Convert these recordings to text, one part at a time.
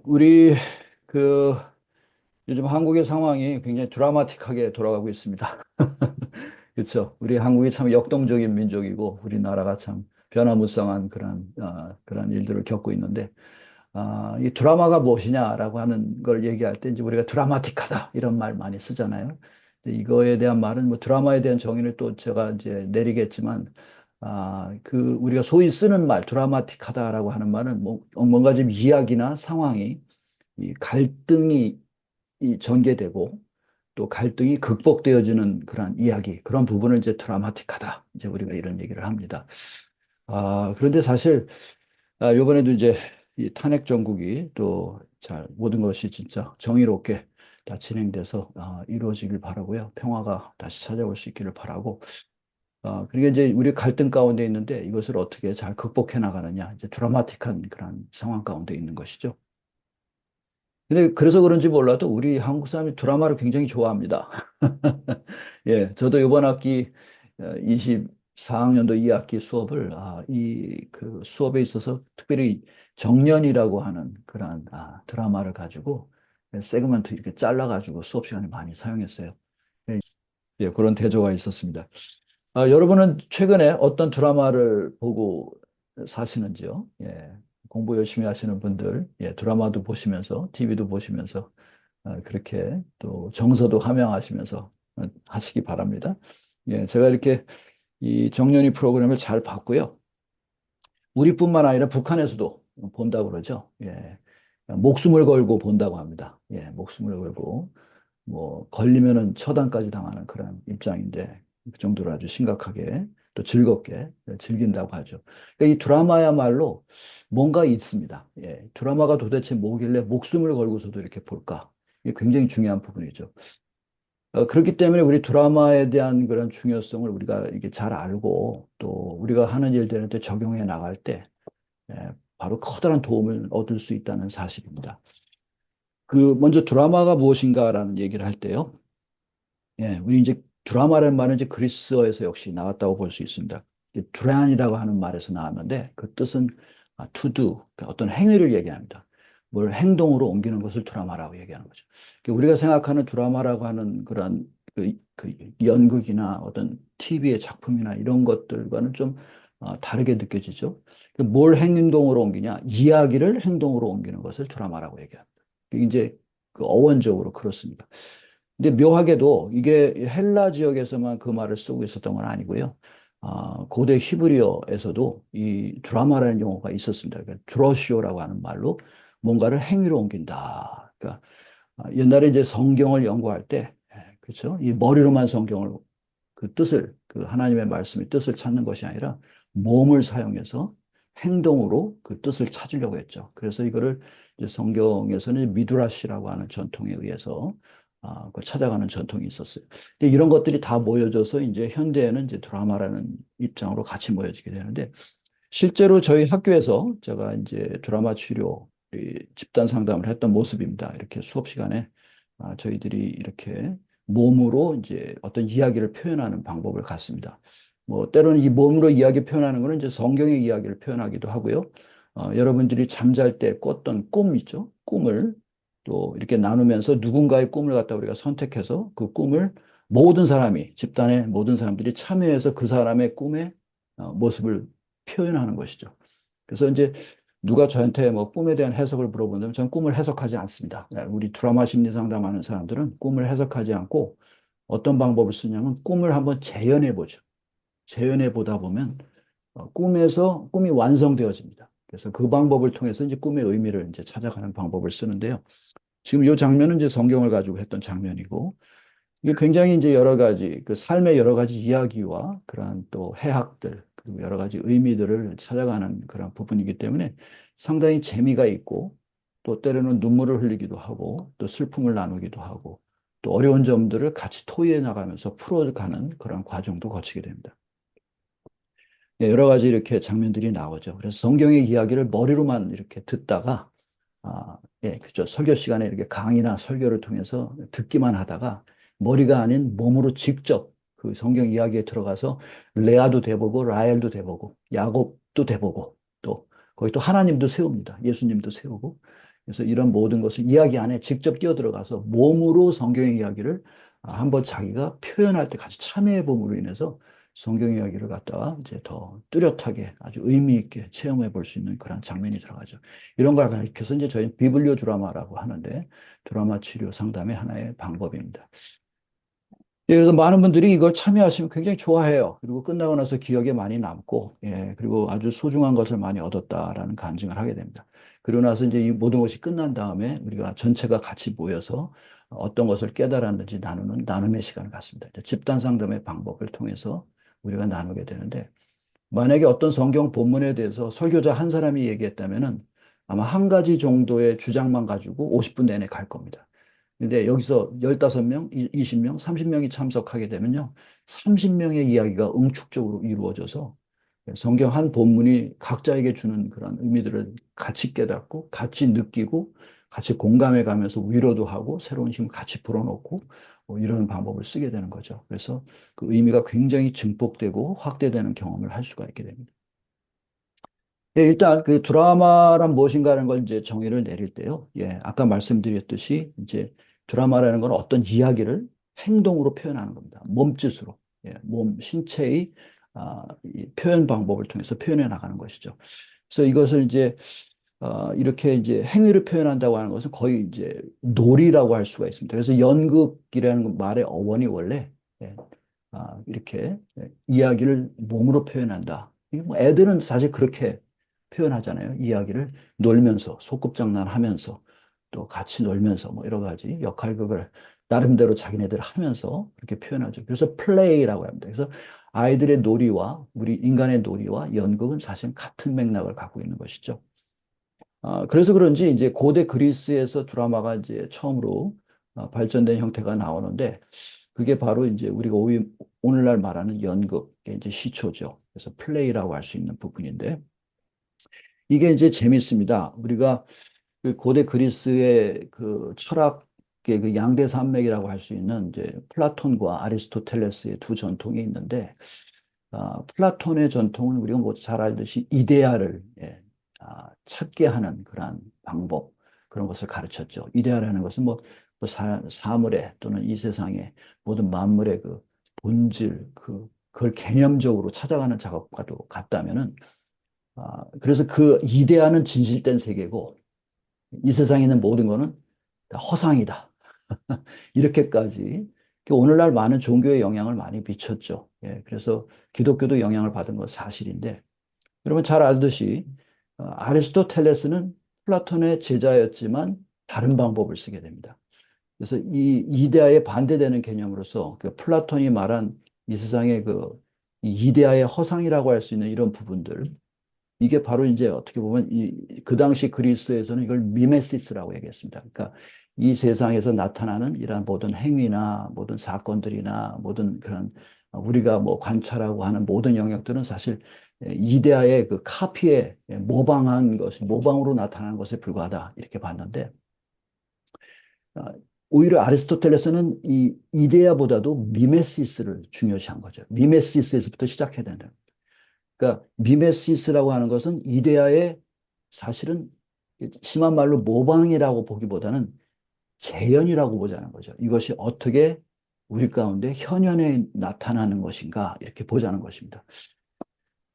우리 그 요즘 한국의 상황이 굉장히 드라마틱하게 돌아가고 있습니다. 그렇죠? 우리 한국이 참 역동적인 민족이고 우리나라가 참 변화무쌍한 그런 일들을 겪고 있는데 이 드라마가 무엇이냐라고 하는 걸 얘기할 때 이제 우리가 드라마틱하다 이런 말 많이 쓰잖아요. 근데 이거에 대한 말은 뭐 드라마에 대한 정의를 또 제가 이제 내리겠지만 우리가 소위 쓰는 말 드라마틱하다라고 하는 말은 뭔가 좀 이야기나 상황이 이 갈등이 전개되고 또 갈등이 극복되어지는 그런 이야기, 그런 부분을 이제 드라마틱하다. 이제 우리가 이런 얘기를 합니다. 그런데 사실, 이번에도 이제 이 탄핵 정국이 또 잘 모든 것이 진짜 정의롭게 다 진행돼서 이루어지길 바라고요. 평화가 다시 찾아올 수 있기를 바라고. 그리고 이제 우리 갈등 가운데 있는데 이것을 어떻게 잘 극복해 나가느냐. 이제 드라마틱한 그런 상황 가운데 있는 것이죠. 근데 그래서 그런지 몰라도 우리 한국 사람이 드라마를 굉장히 좋아합니다. 저도 이번 학기 24학년도 2학기 수업을 이 그 수업에 있어서 특별히 정년이라고 하는 그런 드라마를 가지고 세그먼트 이렇게 잘라가지고 수업 시간에 많이 사용했어요. 예, 그런 대조가 있었습니다. 여러분은 최근에 어떤 드라마를 보고 사시는지요? 공부 열심히 하시는 분들, 드라마도 보시면서, TV도 보시면서, 그렇게 또 정서도 함양하시면서 하시기 바랍니다. 제가 이렇게 이 정년이 프로그램을 잘 봤고요. 우리뿐만 아니라 북한에서도 본다고 그러죠. 목숨을 걸고 본다고 합니다. 목숨을 걸고. 뭐 걸리면은 처단까지 당하는 그런 입장인데 그 정도로 아주 심각하게 또 즐겁게 즐긴다고 하죠. 그러니까 이 드라마야말로 뭔가 있습니다. 드라마가 도대체 뭐길래 목숨을 걸고서도 이렇게 볼까? 이게 굉장히 중요한 부분이죠. 그렇기 때문에 우리 드라마에 대한 그런 중요성을 우리가 이게 잘 알고 또 우리가 하는 일들한테 적용해 나갈 때 바로 커다란 도움을 얻을 수 있다는 사실입니다. 먼저 드라마가 무엇인가라는 얘기를 할 때요. 우리 이제 드라마라는 말은 이제 그리스어에서 역시 나왔다고 볼 수 있습니다. 드란이라고 하는 말에서 나왔는데 그 뜻은 to do, 그러니까 어떤 행위를 얘기합니다. 뭘 행동으로 옮기는 것을 드라마라고 얘기하는 거죠. 그러니까 우리가 생각하는 드라마라고 하는 그런 그 연극이나 어떤 TV의 작품이나 이런 것들과는 좀 다르게 느껴지죠. 그러니까 뭘 행동으로 옮기냐? 이야기를 행동으로 옮기는 것을 드라마라고 얘기합니다. 이제 그 어원적으로 그렇습니다. 근데 묘하게도 이게 헬라 지역에서만 그 말을 쓰고 있었던 건 아니고요. 고대 히브리어에서도 이 드라마라는 용어가 있었습니다. 그러니까 드로시오라고 하는 말로 뭔가를 행위로 옮긴다. 그러니까 옛날에 이제 성경을 연구할 때, 그렇죠? 이 머리로만 성경을 그 뜻을 그 하나님의 말씀의 뜻을 찾는 것이 아니라 몸을 사용해서 행동으로 그 뜻을 찾으려고 했죠. 그래서 이거를 이제 성경에서는 미드라시라고 하는 전통에 의해서 그걸 찾아가는 전통이 있었어요. 근데 이런 것들이 다 모여져서 이제 현대에는 이제 드라마라는 입장으로 같이 모여지게 되는데 실제로 저희 학교에서 제가 이제 드라마 치료 집단 상담을 했던 모습입니다. 이렇게 수업 시간에 저희들이 이렇게 몸으로 이제 어떤 이야기를 표현하는 방법을 갖습니다. 뭐 때로는 이 몸으로 이야기 표현하는 거는 이제 성경의 이야기를 표현하기도 하고요. 여러분들이 잠잘 때 꿨던 꿈 있죠? 꿈을 또 이렇게 나누면서 누군가의 꿈을 갖다 우리가 선택해서 그 꿈을 모든 사람이 집단의 모든 사람들이 참여해서 그 사람의 꿈의 모습을 표현하는 것이죠. 그래서 이제 누가 저한테 뭐 꿈에 대한 해석을 물어본다면 저는 꿈을 해석하지 않습니다. 우리 드라마 심리 상담하는 사람들은 꿈을 해석하지 않고 어떤 방법을 쓰냐면 꿈을 한번 재현해 보죠. 재현해 보다 보면 꿈에서 꿈이 완성되어집니다. 그래서 그 방법을 통해서 이제 꿈의 의미를 이제 찾아가는 방법을 쓰는데요. 지금 이 장면은 이제 성경을 가지고 했던 장면이고 이게 굉장히 이제 여러 가지 그 삶의 여러 가지 이야기와 그러한 또 해학들 그리고 여러 가지 의미들을 찾아가는 그런 부분이기 때문에 상당히 재미가 있고 또 때로는 눈물을 흘리기도 하고 또 슬픔을 나누기도 하고 또 어려운 점들을 같이 토의해 나가면서 풀어가는 그런 과정도 거치게 됩니다. 여러 가지 이렇게 장면들이 나오죠. 그래서 성경의 이야기를 머리로만 이렇게 듣다가 그죠. 설교 시간에 이렇게 강의나 설교를 통해서 듣기만 하다가 머리가 아닌 몸으로 직접 그 성경 이야기에 들어가서 레아도 돼보고 라헬도 돼보고 야곱도 돼보고 또 거기 또 하나님도 세웁니다. 예수님도 세우고 그래서 이런 모든 것을 이야기 안에 직접 뛰어들어가서 몸으로 성경의 이야기를 한번 자기가 표현할 때 같이 참여해 봄으로 인해서 성경 이야기를 갖다가 이제 더 뚜렷하게 아주 의미 있게 체험해 볼 수 있는 그런 장면이 들어가죠. 이런 걸 가리켜서 이제 저희 비블리오 드라마라고 하는데 드라마 치료 상담의 하나의 방법입니다. 예, 그래서 많은 분들이 이걸 참여하시면 굉장히 좋아해요. 그리고 끝나고 나서 기억에 많이 남고, 예, 그리고 아주 소중한 것을 많이 얻었다라는 간증을 하게 됩니다. 그리고 나서 이제 이 모든 것이 끝난 다음에 우리가 전체가 같이 모여서 어떤 것을 깨달았는지 나누는 나눔의 시간을 갖습니다. 집단 상담의 방법을 통해서 우리가 나누게 되는데, 만약에 어떤 성경 본문에 대해서 설교자 한 사람이 얘기했다면은 아마 한 가지 정도의 주장만 가지고 50분 내내 갈 겁니다. 근데 여기서 15명, 20명, 30명이 참석하게 되면요. 30명의 이야기가 응축적으로 이루어져서 성경 한 본문이 각자에게 주는 그런 의미들을 같이 깨닫고, 같이 느끼고, 같이 공감해 가면서 위로도 하고, 새로운 힘을 같이 불어넣고, 뭐 이런 방법을 쓰게 되는 거죠. 그래서 그 의미가 굉장히 증폭되고 확대되는 경험을 할 수가 있게 됩니다. 예, 일단 그 드라마란 무엇인가라는 걸 이제 정의를 내릴 때요. 예, 아까 말씀드렸듯이 이제 드라마라는 건 어떤 이야기를 행동으로 표현하는 겁니다. 몸짓으로. 예, 신체의 이 표현 방법을 통해서 표현해 나가는 것이죠. 그래서 이것을 이제 이렇게 이제 행위를 표현한다고 하는 것은 거의 이제 놀이라고 할 수가 있습니다. 그래서 연극이라는 말의 어원이 원래 예, 이렇게 이야기를 몸으로 표현한다. 이게 뭐 애들은 사실 그렇게 표현하잖아요. 이야기를 놀면서, 소꿉장난하면서, 또 같이 놀면서, 뭐 여러 가지 역할극을 나름대로 자기네들 하면서 그렇게 표현하죠. 그래서 플레이라고 합니다. 그래서 아이들의 놀이와 우리 인간의 놀이와 연극은 사실 같은 맥락을 갖고 있는 것이죠. 그래서 그런지 이제 고대 그리스에서 드라마가 이제 처음으로 발전된 형태가 나오는데 그게 바로 이제 우리가 오늘날 말하는 연극의 이제 시초죠. 그래서 플레이라고 할 수 있는 부분인데 이게 이제 재밌습니다. 우리가 그 고대 그리스의 그 철학의 그 양대 산맥이라고 할 수 있는 이제 플라톤과 아리스토텔레스의 두 전통이 있는데 플라톤의 전통은 우리가 뭐 잘 알듯이 이데아를 찾게 하는 그러한 방법 그런 것을 가르쳤죠. 이데아라는 것은 뭐 사물의 또는 이 세상의 모든 만물의 그 본질 그걸 개념적으로 찾아가는 작업과도 같다면은 그래서 그 이데아는 진실된 세계고 이 세상에 있는 모든 거는 다 허상이다. 이렇게까지 오늘날 많은 종교에 영향을 많이 미쳤죠. 예, 그래서 기독교도 영향을 받은 건 사실인데 여러분 잘 알듯이 아리스토텔레스는 플라톤의 제자였지만 다른 방법을 쓰게 됩니다. 그래서 이 이데아에 반대되는 개념으로서 그 플라톤이 말한 이 세상의 이 이데아의 허상이라고 할 수 있는 이런 부분들 이게 바로 이제 어떻게 보면 그 당시 그리스에서는 이걸 미메시스라고 얘기했습니다. 그러니까 이 세상에서 나타나는 이러한 모든 행위나 모든 사건들이나 모든 그런 우리가 뭐 관찰하고 하는 모든 영역들은 사실 이데아의 그 카피에 모방한 것, 모방으로 나타나는 것에 불과하다. 이렇게 봤는데, 아, 오히려 아리스토텔레스는 이 이데아보다도 미메시스를 중요시한 거죠. 미메시스에서부터 시작해야 된다. 그러니까 미메시스라고 하는 것은 이데아의 사실은 심한 말로 모방이라고 보기보다는 재현이라고 보자는 거죠. 이것이 어떻게 우리 가운데 현현에 나타나는 것인가 이렇게 보자는 것입니다.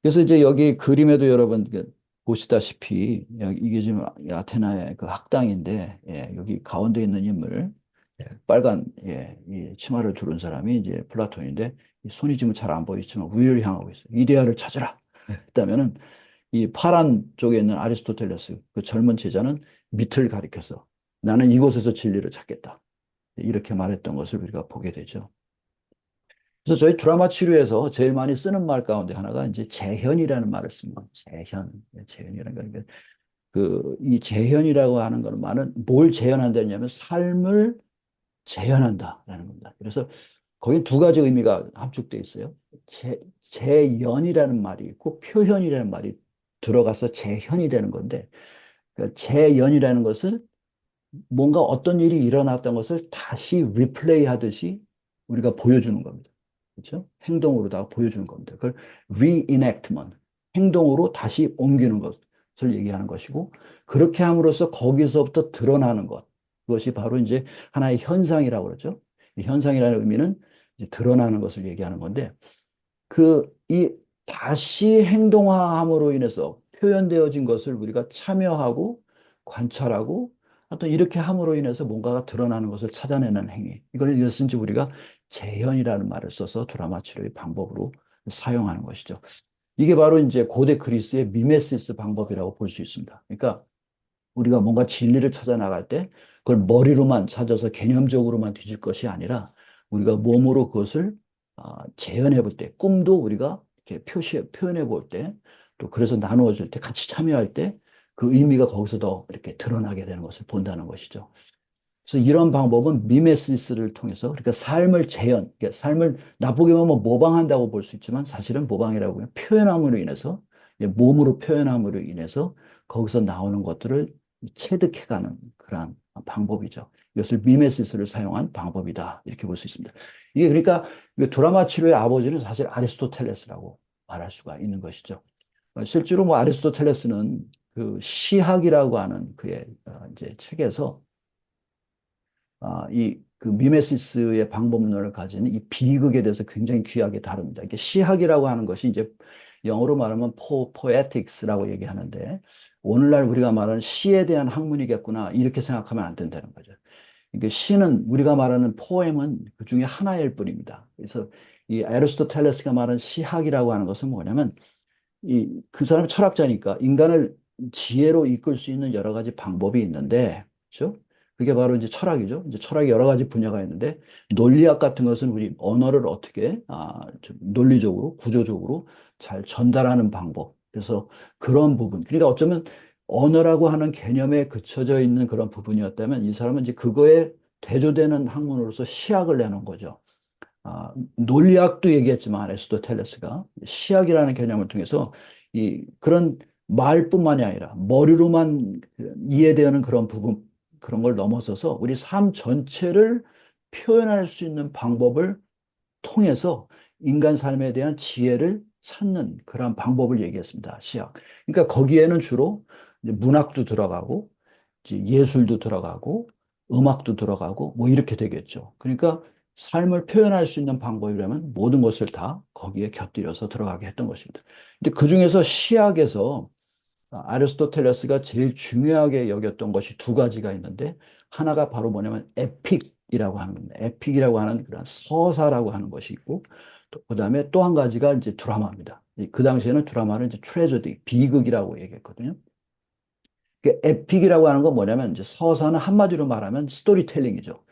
그래서 이제 여기 그림에도 여러분 보시다시피 이게 지금 아테나의 그 학당인데 여기 가운데 있는 인물 빨간 이 치마를 두른 사람이 이제 플라톤인데 이 손이 지금 잘 안 보이지만 위를 향하고 있어요. 이데아를 찾으라. 했다면은 이 파란 쪽에 있는 아리스토텔레스 그 젊은 제자는 밑을 가리켜서 나는 이곳에서 진리를 찾겠다. 이렇게 말했던 것을 우리가 보게 되죠. 그래서 저희 드라마 치료에서 제일 많이 쓰는 말 가운데 하나가 이제 재현이라는 말을 씁니다. 재현이라는 거. 이 재현이라고 하는 거는 말은 뭘 재현한다냐면 삶을 재현한다라는 겁니다. 그래서 거기 두 가지 의미가 함축되어 있어요. 재연이라는 말이 있고 표현이라는 말이 들어가서 재현이 되는 건데 그 재연이라는 것은 뭔가 어떤 일이 일어났던 것을 다시 리플레이 하듯이 우리가 보여주는 겁니다. 그렇죠? 행동으로 다 보여주는 겁니다. 그걸 reenactment, 행동으로 다시 옮기는 것. 것을 얘기하는 것이고, 그렇게 함으로써 거기서부터 드러나는 것. 그것이 바로 이제 하나의 현상이라고 그러죠. 이 현상이라는 의미는 이제 드러나는 것을 얘기하는 건데, 이 다시 행동화함으로 인해서 표현되어진 것을 우리가 참여하고 관찰하고 어떤 이렇게 함으로 인해서 뭔가가 드러나는 것을 찾아내는 행위. 이것은 이제 우리가 재현이라는 말을 써서 드라마 치료의 방법으로 사용하는 것이죠. 이게 바로 이제 고대 그리스의 미메시스 방법이라고 볼 수 있습니다. 그러니까 우리가 뭔가 진리를 찾아 나갈 때 그걸 머리로만 찾아서 개념적으로만 뒤질 것이 아니라 우리가 몸으로 그것을 재현해 볼 때, 꿈도 우리가 이렇게 표현해 볼 때, 또 그래서 나누어 줄 때, 같이 참여할 때 그 의미가 거기서 더 이렇게 드러나게 되는 것을 본다는 것이죠. 그래서 이런 방법은 미메시스를 통해서, 그러니까 삶을 재현, 그러니까 삶을 나쁘게 보면 모방한다고 볼 수 있지만 사실은 모방이라고 하면 표현함으로 인해서, 몸으로 표현함으로 인해서 거기서 나오는 것들을 체득해가는 그러한 방법이죠. 이것을 미메시스를 사용한 방법이다. 이렇게 볼 수 있습니다. 이게 그러니까 드라마 치료의 아버지는 사실 아리스토텔레스라고 말할 수가 있는 것이죠. 실제로 뭐 아리스토텔레스는 그 시학이라고 하는 그의 이제 책에서 그 미메시스의 방법론을 가진 이 비극에 대해서 굉장히 귀하게 다룹니다. 이게 시학이라고 하는 것이 이제 영어로 말하면 poetics라고 얘기하는데 오늘날 우리가 말하는 시에 대한 학문이겠구나 이렇게 생각하면 안 된다는 거죠. 이게 시는 우리가 말하는 포엠은 그 중에 하나일 뿐입니다. 그래서 이 아리스토텔레스가 말하는 시학이라고 하는 것은 뭐냐면 그 사람이 철학자니까 인간을 지혜로 이끌 수 있는 여러 가지 방법이 있는데, 그렇죠? 그게 바로 이제 철학이죠. 이제 철학이 여러 가지 분야가 있는데, 논리학 같은 것은 우리 언어를 어떻게, 좀 논리적으로, 구조적으로 잘 전달하는 방법. 그래서 그런 부분. 그러니까 어쩌면 언어라고 하는 개념에 그쳐져 있는 그런 부분이었다면 이 사람은 이제 그거에 대조되는 학문으로서 시학을 내놓은 거죠. 논리학도 얘기했지만 아리스토텔레스가 시학이라는 개념을 통해서 그런 말뿐만이 아니라 머리로만 이해되는 그런 부분 그런 걸 넘어서서 우리 삶 전체를 표현할 수 있는 방법을 통해서 인간 삶에 대한 지혜를 찾는 그런 방법을 얘기했습니다. 시학. 그러니까 거기에는 주로 이제 문학도 들어가고 이제 예술도 들어가고 음악도 들어가고 뭐 이렇게 되겠죠. 그러니까 삶을 표현할 수 있는 방법이라면 모든 것을 다 거기에 곁들여서 들어가게 했던 것입니다. 근데 그 중에서 시학에서 아리스토텔레스가 제일 중요하게 여겼던 것이 두 가지가 있는데 하나가 바로 뭐냐면 에픽이라고 하는 겁니다. 에픽이라고 하는 그런 서사라고 하는 것이 있고 또 그다음에 또 한 가지가 이제 드라마입니다. 그 당시에는 드라마를 이제 트레저디, 비극이라고 얘기했거든요. 그 에픽이라고 하는 건 뭐냐면 이제 서사는 한마디로 말하면 스토리텔링이죠.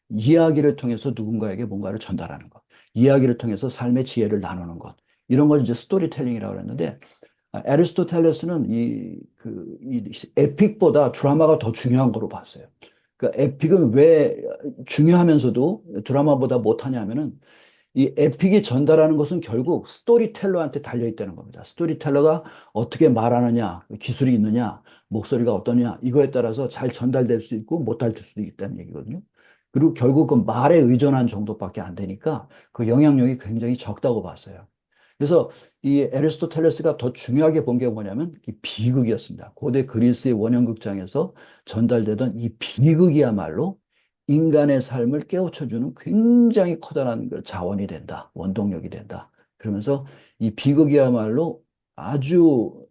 이야기를 통해서 누군가에게 뭔가를 전달하는 것. 이야기를 통해서 삶의 지혜를 나누는 것. 이런 걸 이제 스토리텔링이라고 했는데 애리스토텔레스는 이 에픽보다 드라마가 더 중요한 거로 봤어요. 그러니까 에픽은 왜 중요하면서도 드라마보다 못하냐면은 이 에픽이 전달하는 것은 결국 스토리텔러한테 달려 있다는 겁니다. 스토리텔러가 어떻게 말하느냐, 기술이 있느냐, 목소리가 어떠냐, 이거에 따라서 잘 전달될 수 있고 못할 수도 있다는 얘기거든요. 그리고 결국 그 말에 의존한 정도밖에 안 되니까 그 영향력이 굉장히 적다고 봤어요. 그래서 이 애리스토텔레스가 더 중요하게 본 게 뭐냐면 이 비극이었습니다. 고대 그리스의 원형극장에서 전달되던 이 비극이야말로 인간의 삶을 깨우쳐주는 굉장히 커다란 그 자원이 된다. 원동력이 된다. 그러면서 이 비극이야말로 아주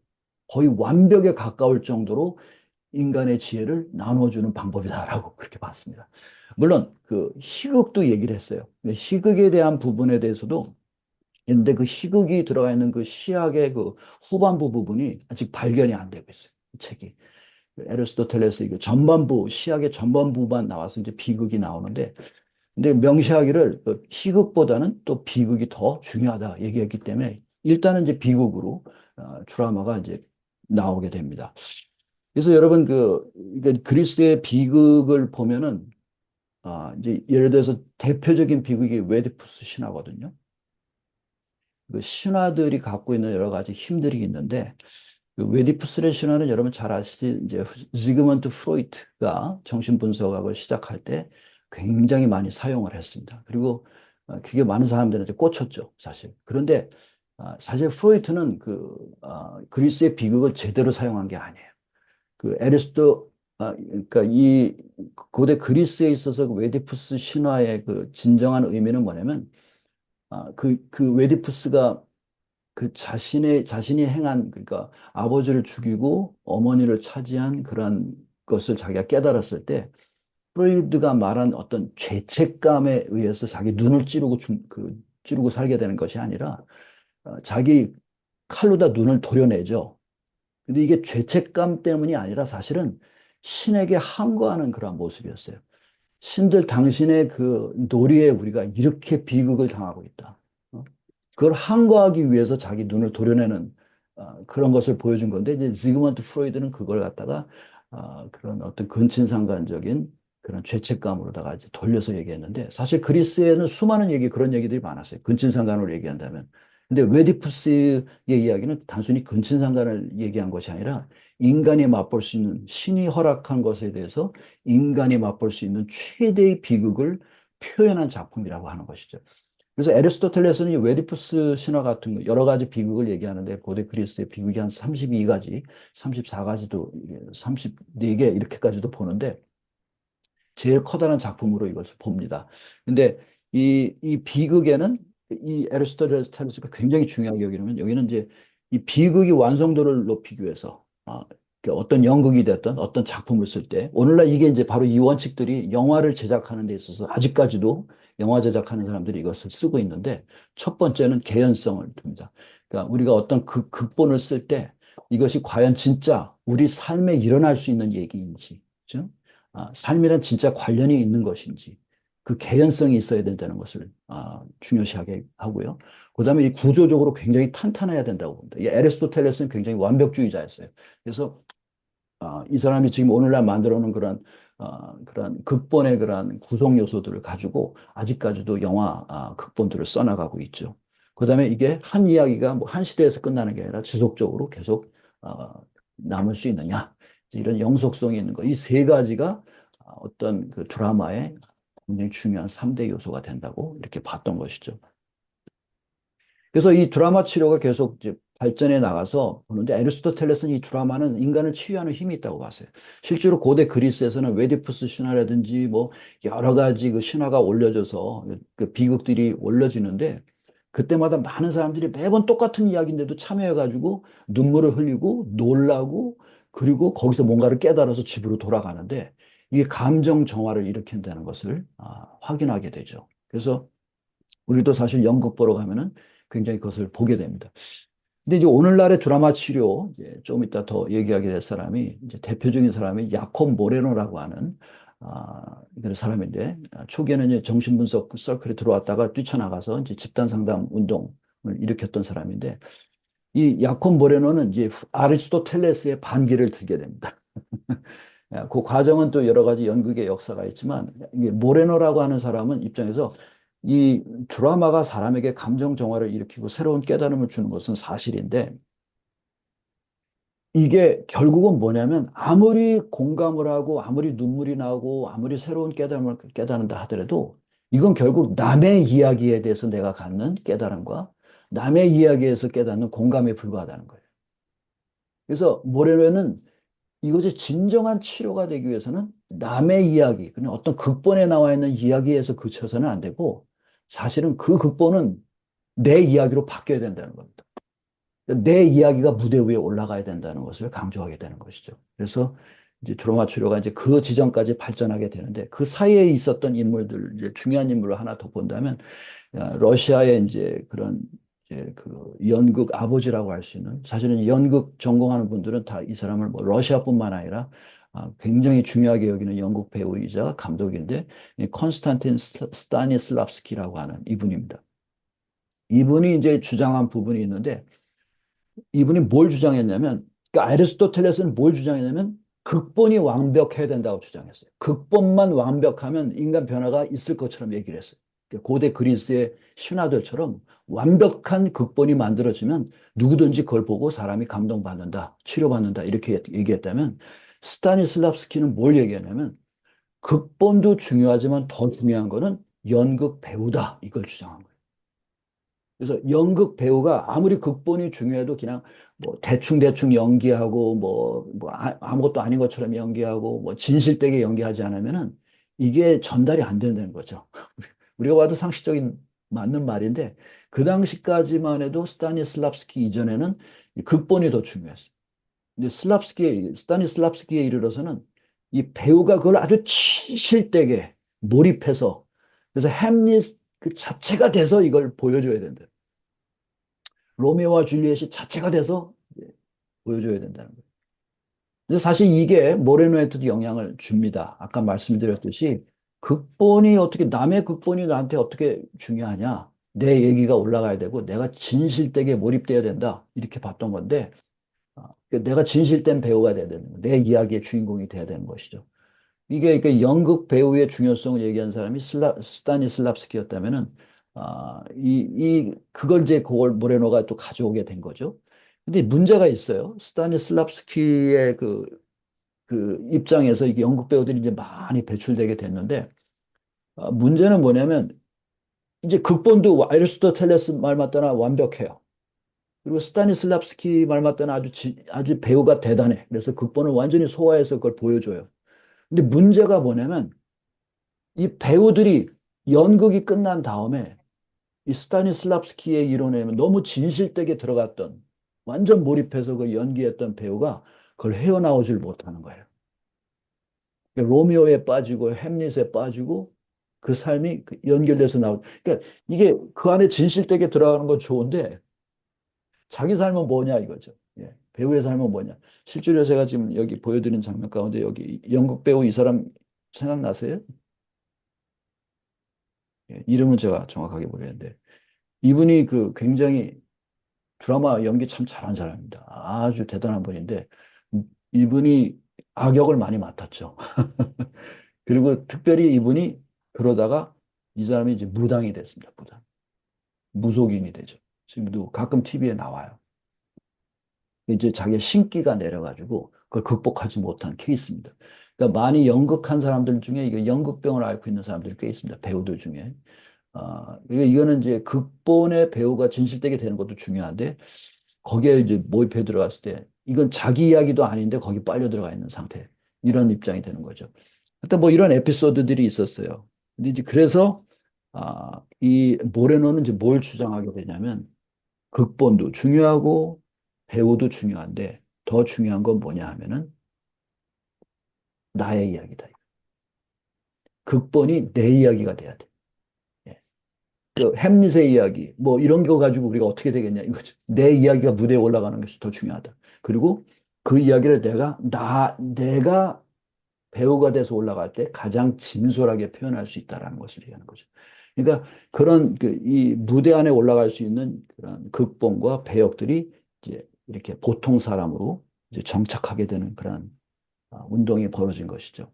거의 완벽에 가까울 정도로 인간의 지혜를 나눠주는 방법이다라고 그렇게 봤습니다. 물론 그 희극도 얘기를 했어요. 희극에 대한 부분에 대해서도 근데 그 희극이 들어가 있는 그 시학의 그 후반부 부분이 아직 발견이 안 되고 있어요. 이 책이. 에리스토텔레스 이거 전반부, 시학의 전반부만 나와서 이제 비극이 나오는데, 근데 명시하기를 그 희극보다는 또 비극이 더 중요하다 얘기했기 때문에 일단은 이제 비극으로 드라마가 이제 나오게 됩니다. 그래서 여러분 그리스의 비극을 보면은 이제 예를 들어서 대표적인 비극이 웨디푸스 신화거든요. 그 신화들이 갖고 있는 여러 가지 힘들이 있는데 그 웨디푸스의 신화는 여러분 잘 아시지 이제 지그먼트 프로이트가 정신분석학을 시작할 때 굉장히 많이 사용을 했습니다. 그리고 그게 많은 사람들한테 꽂혔죠, 사실. 그런데 사실 프로이트는 그리스의 비극을 제대로 사용한 게 아니에요. 그 에리스토 그러니까 이 고대 그리스에 있어서 그 웨디푸스 신화의 그 진정한 의미는 뭐냐면 그 웨디푸스가 그 자신이 행한 그러니까 아버지를 죽이고 어머니를 차지한 그런 것을 자기가 깨달았을 때 프로이드가 말한 어떤 죄책감에 의해서 자기 눈을 찌르고 살게 되는 것이 아니라 자기 칼로다 눈을 도려내죠. 근데 이게 죄책감 때문이 아니라 사실은 신에게 항거하는 그런 모습이었어요. 신들 당신의 그 놀이에 우리가 이렇게 비극을 당하고 있다. 어? 그걸 항거하기 위해서 자기 눈을 도려내는 그런 것을 보여준 건데 이제 지그먼트 프로이드는 그걸 갖다가 그런 어떤 근친상간적인 그런 죄책감으로다가 이제 돌려서 얘기했는데 사실 그리스에는 수많은 그런 얘기들이 많았어요. 근친상간으로 얘기한다면. 근데 웨디푸스의 이야기는 단순히 근친상간을 얘기한 것이 아니라 인간이 맛볼 수 있는 신이 허락한 것에 대해서 인간이 맛볼 수 있는 최대의 비극을 표현한 작품이라고 하는 것이죠. 그래서 에리스토텔레스는 이 웨디푸스 신화 같은 거 여러 가지 비극을 얘기하는데 고대 그리스의 비극이 한 32가지, 34가지도 34개 이렇게까지도 보는데 제일 커다란 작품으로 이것을 봅니다. 근데 이 비극에는 이 에리스토텔레스가 굉장히 중요하게 여기면 여기는 이제 이 비극이 완성도를 높이기 위해서 그러니까 어떤 연극이 됐던 어떤 작품을 쓸 때 오늘날 이게 이제 바로 이 원칙들이 영화를 제작하는 데 있어서 아직까지도 영화 제작하는 사람들이 이것을 쓰고 있는데 첫 번째는 개연성을 둡니다. 그러니까 우리가 어떤 극본을 쓸 때 이것이 과연 진짜 우리 삶에 일어날 수 있는 얘기인지, 그죠? 삶이란 진짜 관련이 있는 것인지 그 개연성이 있어야 된다는 것을 중요시하게 하고요. 그다음에 이 구조적으로 굉장히 탄탄해야 된다고 봅니다. 이 에리스토텔레스는 굉장히 완벽주의자였어요. 그래서 이 사람이 지금 오늘날 만들어 놓은 그런 극본의 그런 구성 요소들을 가지고 아직까지도 영화 극본들을 써나가고 있죠. 그다음에 이게 한 이야기가 뭐 한 시대에서 끝나는 게 아니라 지속적으로 계속 어, 남을 수 있느냐 이런 영속성이 있는 거. 이 세 가지가 어떤 그 드라마의 굉장히 중요한 3대 요소가 된다고 이렇게 봤던 것이죠. 그래서 이 드라마 치료가 계속 이제 발전해 나가서 보는데 에리스토텔레스는 이 드라마는 인간을 치유하는 힘이 있다고 봤어요. 실제로 고대 그리스에서는 웨디푸스 신화라든지 뭐 여러 가지 그 신화가 올려져서 그 비극들이 올려지는데 그때마다 많은 사람들이 매번 똑같은 이야기인데도 참여해가지고 눈물을 흘리고 놀라고 그리고 거기서 뭔가를 깨달아서 집으로 돌아가는데 이게 감정 정화를 일으킨다는 것을 확인하게 되죠. 그래서 우리도 사실 연극 보러 가면은 굉장히 그것을 보게 됩니다. 근데 이제 오늘날의 드라마 치료, 이제 좀 이따 더 얘기하게 될 사람이, 이제 대표적인 사람이 야콥 모레노라고 하는, 그런 사람인데, 초기에는 이제 정신분석 서클에 들어왔다가 뛰쳐나가서 이제 집단 상담 운동을 일으켰던 사람인데, 이 야콥 모레노는 이제 아리스토텔레스의 반기를 들게 됩니다. 그 과정은 또 여러 가지 연극의 역사가 있지만, 이게 모레노라고 하는 사람은 입장에서 이 드라마가 사람에게 감정 정화를 일으키고 새로운 깨달음을 주는 것은 사실인데 이게 결국은 뭐냐면 아무리 공감을 하고 아무리 눈물이 나고 아무리 새로운 깨달음을 깨닫는다 하더라도 이건 결국 남의 이야기에 대해서 내가 갖는 깨달음과 남의 이야기에서 깨닫는 공감에 불과하다는 거예요. 그래서 모레노는 이것이 진정한 치료가 되기 위해서는 남의 이야기, 그냥 어떤 극본에 나와 있는 이야기에서 그쳐서는 안 되고 사실은 그 극본은 내 이야기로 바뀌어야 된다는 겁니다. 내 이야기가 무대 위에 올라가야 된다는 것을 강조하게 되는 것이죠. 그래서 이제 드라마 치료가 이제 그 지점까지 발전하게 되는데 그 사이에 있었던 인물들, 이제 중요한 인물을 하나 더 본다면 러시아의 이제 그런 이제 그 연극 아버지라고 할 수 있는 사실은 연극 전공하는 분들은 다 이 사람을 뭐 러시아뿐만 아니라 굉장히 중요하게 여기는 연극 배우이자 감독인데 콘스탄틴 스타니슬랍스키라고 하는 이분입니다. 이분이 이제 주장한 부분이 있는데 이분이 뭘 주장했냐면 그러니까 아리스토텔레스는 뭘 주장했냐면 극본이 완벽해야 된다고 주장했어요. 극본만 완벽하면 인간 변화가 있을 것처럼 얘기를 했어요. 그러니까 고대 그리스의 신화들처럼 완벽한 극본이 만들어지면 누구든지 그걸 보고 사람이 감동받는다, 치료받는다 이렇게 얘기했다면 스타니슬랍스키는 뭘 얘기하냐면 극본도 중요하지만 더 중요한 거는 연극 배우다 이걸 주장한 거예요. 그래서 연극 배우가 아무리 극본이 중요해도 그냥 뭐 대충대충 연기하고 아무것도 아닌 것처럼 연기하고 뭐 진실되게 연기하지 않으면은 이게 전달이 안 된다는 거죠. 우리가 봐도 상식적인 맞는 말인데 그 당시까지만 해도 스타니슬랍스키 이전에는 이 극본이 더 중요했어요. 근데 스타니슬랍스키에 이르러서는 이 배우가 그걸 아주 진실되게 몰입해서 그래서 햄릿 그 자체가 돼서 이걸 보여줘야 된다. 로미오와 줄리엣이 자체가 돼서 보여줘야 된다는 거예요. 근데 사실 이게 모레노에트도 영향을 줍니다. 아까 말씀드렸듯이 극본이 어떻게 남의 극본이 나한테 어떻게 중요하냐? 내 얘기가 올라가야 되고 내가 진실되게 몰입돼야 된다. 이렇게 봤던 건데 내가 진실된 배우가 돼야 되는 거예요. 내 이야기의 주인공이 돼야 되는 것이죠. 이게 연극 배우의 중요성을 얘기한 사람이 스타니슬랍스키였다면은 그걸 이제 그걸 모레노가 또 가져오게 된 거죠. 근데 문제가 있어요. 스타니슬랍스키의 그 입장에서 이게 연극 배우들이 이제 많이 배출되게 됐는데 문제는 뭐냐면 이제 극본도 아리스토텔레스 말 맞다나 완벽해요. 그리고 스타니슬랍스키 말 맞다나 아주 배우가 대단해. 그래서 극본을 완전히 소화해서 그걸 보여줘요. 근데 문제가 뭐냐면 이 배우들이 연극이 끝난 다음에 이 스타니슬랍스키의 이론에 너무 진실되게 들어갔던 완전 몰입해서 그 연기했던 배우가 그걸 헤어나오질 못하는 거예요. 로미오에 빠지고 햄릿에 빠지고 그 삶이 연결돼서 나오. 그러니까 이게 그 안에 진실되게 들어가는 건 좋은데 자기 삶은 뭐냐 이거죠. 예. 배우의 삶은 뭐냐. 실제로 제가 지금 여기 보여드린 장면 가운데 여기 연극 배우 이 사람 생각나세요? 예. 이름은 제가 정확하게 모르겠는데 이분이 그 굉장히 드라마 연기 참 잘한 사람입니다. 아주 대단한 분인데 이분이 악역을 많이 맡았죠. 그리고 특별히 이분이 그러다가 이 사람이 이제 무당이 됐습니다. 무당. 무속인이 되죠. 지금도 가끔 TV에 나와요. 이제 자기의 신기가 내려가지고 그걸 극복하지 못한 케이스입니다. 그러니까 많이 연극한 사람들 중에 이게 연극병을 앓고 있는 사람들이 꽤 있습니다. 배우들 중에. 이거는 이제 극본의 배우가 진실되게 되는 것도 중요한데 거기에 이제 모입해 들어갔을 때 이건 자기 이야기도 아닌데 거기 빨려 들어가 있는 상태. 이런 입장이 되는 거죠. 일단 뭐 이런 에피소드들이 있었어요. 근데 이제 그래서 이 모레노는 이제 뭘 주장하게 되냐면 극본도 중요하고 배우도 중요한데 더 중요한 건 뭐냐 하면은 나의 이야기다. 극본이 내 이야기가 돼야 돼. 예. 그 햄릿의 이야기 뭐 이런 거 가지고 우리가 어떻게 되겠냐 이거죠. 내 이야기가 무대에 올라가는 것이 더 중요하다. 그리고 그 이야기를 내가 배우가 돼서 올라갈 때 가장 진솔하게 표현할 수 있다라는 것을 얘기하는 거죠. 그러니까 그런 이 무대 안에 올라갈 수 있는 그런 극본과 배역들이 이제 이렇게 보통 사람으로 이제 정착하게 되는 그런 운동이 벌어진 것이죠.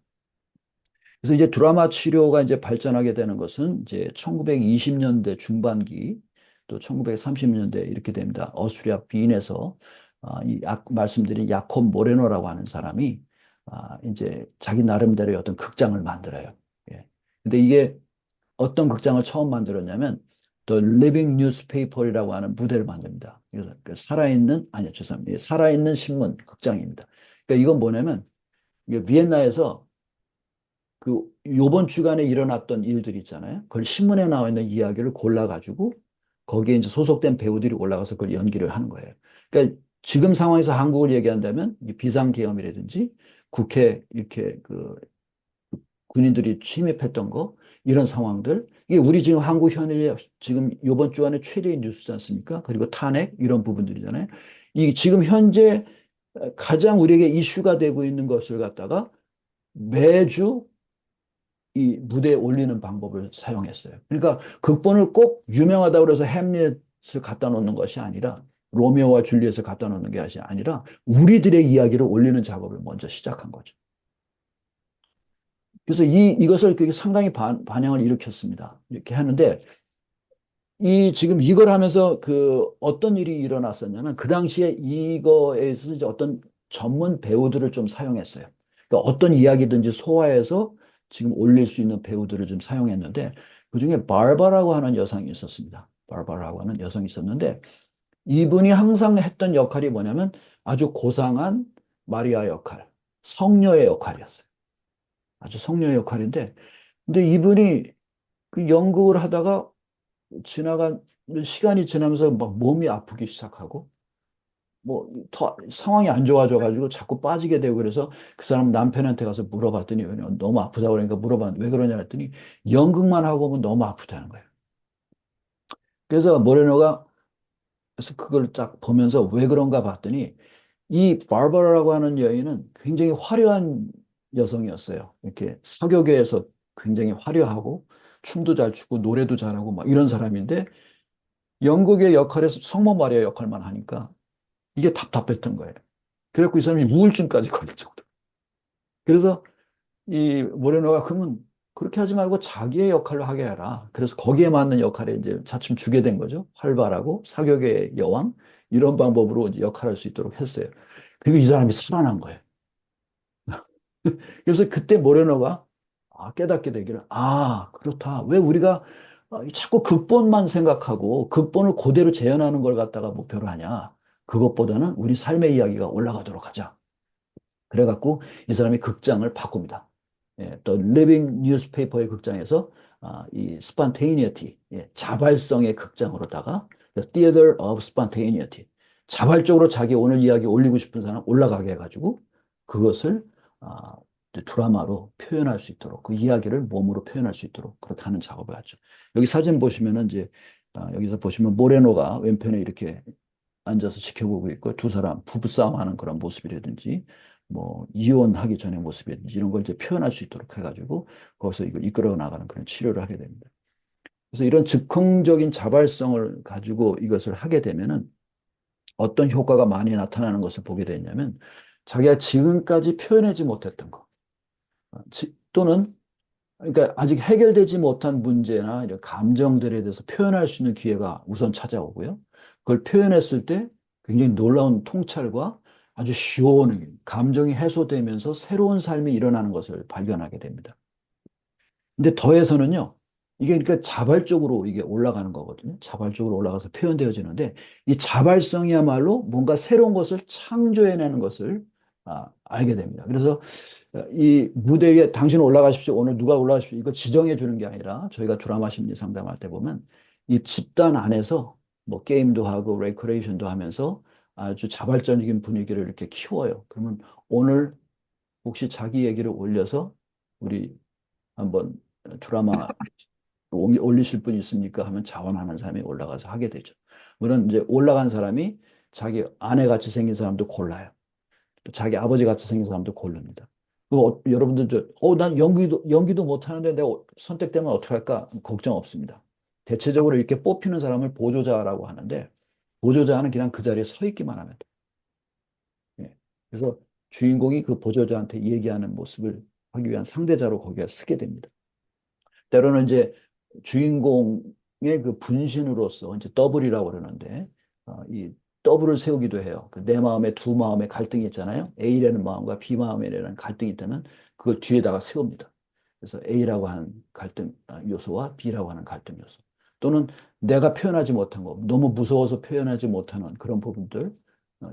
그래서 이제 드라마 치료가 이제 발전하게 되는 것은 이제 1920년대 중반기 또 1930년대 이렇게 됩니다. 어스트리아 빈에서 말씀드린 야콥 모레노라고 하는 사람이 이제 자기 나름대로의 어떤 극장을 만들어요. 예. 근데 이게 어떤 극장을 처음 만들었냐면 The Living Newspaper이라고 하는 무대를 만듭니다. 그래서 아니요, 죄송합니다. 살아있는 신문 극장입니다. 그러니까 이건 뭐냐면 이게 비엔나에서 그 요번 주간에 일어났던 일들 있잖아요. 그걸 신문에 나와 있는 이야기를 골라가지고 거기에 이제 소속된 배우들이 올라가서 그걸 연기를 하는 거예요. 그러니까 지금 상황에서 한국을 얘기한다면 비상계엄이라든지 국회 이렇게 그 군인들이 침입했던 거 이런 상황들 이게 우리 지금 한국 현일의 지금 요번 주간에 최대의 뉴스지 않습니까? 그리고 탄핵 이런 부분들이잖아요. 이 지금 현재 가장 우리에게 이슈가 되고 있는 것을 갖다가 매주 이 무대에 올리는 방법을 사용했어요. 그러니까 극본을 꼭 유명하다고 해서 햄릿을 갖다 놓는 것이 아니라 로미오와 줄리엣을 갖다 놓는 것이 아니라 우리들의 이야기를 올리는 작업을 먼저 시작한 거죠. 그래서 이것을 상당히 반향을 일으켰습니다. 이렇게 하는데 지금 이걸 하면서 어떤 일이 일어났었냐면 그 당시에 이거에 있어서 이제 어떤 전문 배우들을 좀 사용했어요. 그러니까 어떤 이야기든지 소화해서 지금 올릴 수 있는 배우들을 좀 사용했는데 그중에 바바라고 하는 여성이 있었습니다. 바바라고 하는 여성이 있었는데 이분이 항상 했던 역할이 뭐냐면 아주 고상한 마리아 역할, 성녀의 역할이었어요. 아주 성녀의 역할인데 근데 이분이 그 연극을 하다가 지나간 시간이 지나면서 막 몸이 아프기 시작하고 뭐 더 상황이 안 좋아져 가지고 자꾸 빠지게 되고 그래서 그 사람 남편한테 가서 물어봤더니 너무 아프다고 그러니까 물어봤는데 왜 그러냐 했더니 연극만 하고 오면 너무 아프다는 거예요. 그래서 모레노가 그래서 그걸 딱 보면서 왜 그런가 봤더니 이 바바라라고 하는 여인은 굉장히 화려한 여성이었어요. 이렇게 사교계에서 굉장히 화려하고 춤도 잘 추고 노래도 잘하고 막 이런 사람인데 연극의 역할에서 성모 마리아 역할만 하니까 이게 답답했던 거예요. 그래갖고 이 사람이 우울증까지 걸릴 정도. 그래서 이 모레노가 그러면 그렇게 하지 말고 자기의 역할로 하게 해라. 그래서 거기에 맞는 역할에 이제 차츰 주게 된 거죠. 활발하고 사교계의 여왕 이런 방법으로 이제 역할할 수 있도록 했어요. 그리고 이 사람이 살아난 거예요. 그래서 그때 모레노가 깨닫게 되기를 그렇다. 왜 우리가 자꾸 극본만 생각하고 극본을 그대로 재현하는 걸 갖다가 목표로 하냐. 그것보다는 우리 삶의 이야기가 올라가도록 하자. 그래갖고 이 사람이 극장을 바꿉니다. 예, 또 리빙 뉴스페이퍼의 극장에서 이 spontaneity, 자발성의 극장으로다가 the theater of spontaneity, 자발적으로 자기 오늘 이야기 올리고 싶은 사람 올라가게 해가지고 그것을 아, 드라마로 표현할 수 있도록 그 이야기를 몸으로 표현할 수 있도록 그렇게 하는 작업을 하죠. 여기 사진 보시면은 이제 여기서 보시면 모레노가 왼편에 이렇게 앉아서 지켜보고 있고 두 사람 부부싸움하는 그런 모습이라든지 뭐 이혼하기 전의 모습이라든지 이런 걸 이제 표현할 수 있도록 해가지고 거기서 이걸 이끌어 나가는 그런 치료를 하게 됩니다. 그래서 이런 즉흥적인 자발성을 가지고 이것을 하게 되면은 어떤 효과가 많이 나타나는 것을 보게 되냐면 자기가 지금까지 표현하지 못했던 거 또는 그러니까 아직 해결되지 못한 문제나 이런 감정들에 대해서 표현할 수 있는 기회가 우선 찾아오고요. 그걸 표현했을 때 굉장히 놀라운 통찰과 아주 시원하게 감정이 해소되면서 새로운 삶이 일어나는 것을 발견하게 됩니다. 근데 더해서는요, 이게 그러니까 자발적으로 이게 올라가는 거거든요. 자발적으로 올라가서 표현되어지는데 이 자발성이야말로 뭔가 새로운 것을 창조해내는 것을 알게 됩니다. 그래서 이 무대 위에 당신 올라가십시오. 오늘 누가 올라가십시오. 이거 지정해 주는 게 아니라 저희가 드라마 심리 상담할 때 보면 이 집단 안에서 뭐 게임도 하고 레크레이션도 하면서 아주 자발적인 분위기를 이렇게 키워요. 그러면 오늘 혹시 자기 얘기를 올려서 우리 한번 드라마 올리실 분 있습니까? 하면 자원하는 사람이 올라가서 하게 되죠. 물론 이제 올라간 사람이 자기 아내 같이 생긴 사람도 골라요. 또 자기 아버지 같이 생긴 사람도 고릅니다. 여러분들 난 연기도 못하는데 내가 선택되면 어떡할까? 걱정 없습니다. 대체적으로 이렇게 뽑히는 사람을 보조자라고 하는데 보조자는 그냥 그 자리에 서 있기만 하면 돼. 예. 그래서 주인공이 그 보조자한테 얘기하는 모습을 하기 위한 상대자로 거기에 서게 됩니다. 때로는 이제 주인공의 그 분신으로서 이제 더블이라고 그러는데 이 더블을 세우기도 해요. 그내 마음에 두 마음의 갈등이 있잖아요. A라는 마음과 B 마음이라는 갈등이 있다면 그걸 뒤에다가 세웁니다. 그래서 A라고 하는 갈등 요소와 B라고 하는 갈등 요소 또는 내가 표현하지 못한 거 너무 무서워서 표현하지 못하는 그런 부분들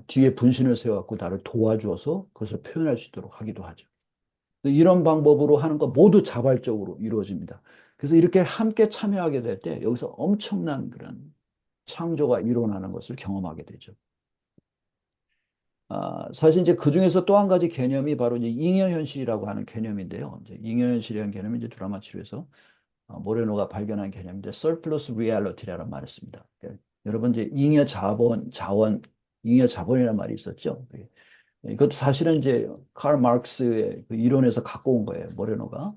뒤에 분신을 세워갖고 나를 도와주어서 그것을 표현할 수 있도록 하기도 하죠. 이런 방법으로 하는 거 모두 자발적으로 이루어집니다. 그래서 이렇게 함께 참여하게 될 때 여기서 엄청난 그런 창조가 일어나는 것을 경험하게 되죠. 사실 이제 그 중에서 또 한 가지 개념이 바로 이제 잉여현실이라고 하는 개념인데요. 이제 잉여현실이라는 개념이 이제 드라마 치료에서 모레노가 발견한 개념인데 surplus reality라는 말을 씁니다. 그러니까 여러분 이제 잉여 자본이라는 말이 있었죠. 이것도 사실은 이제 칼 마르크스의 그 이론에서 갖고 온 거예요. 모레노가.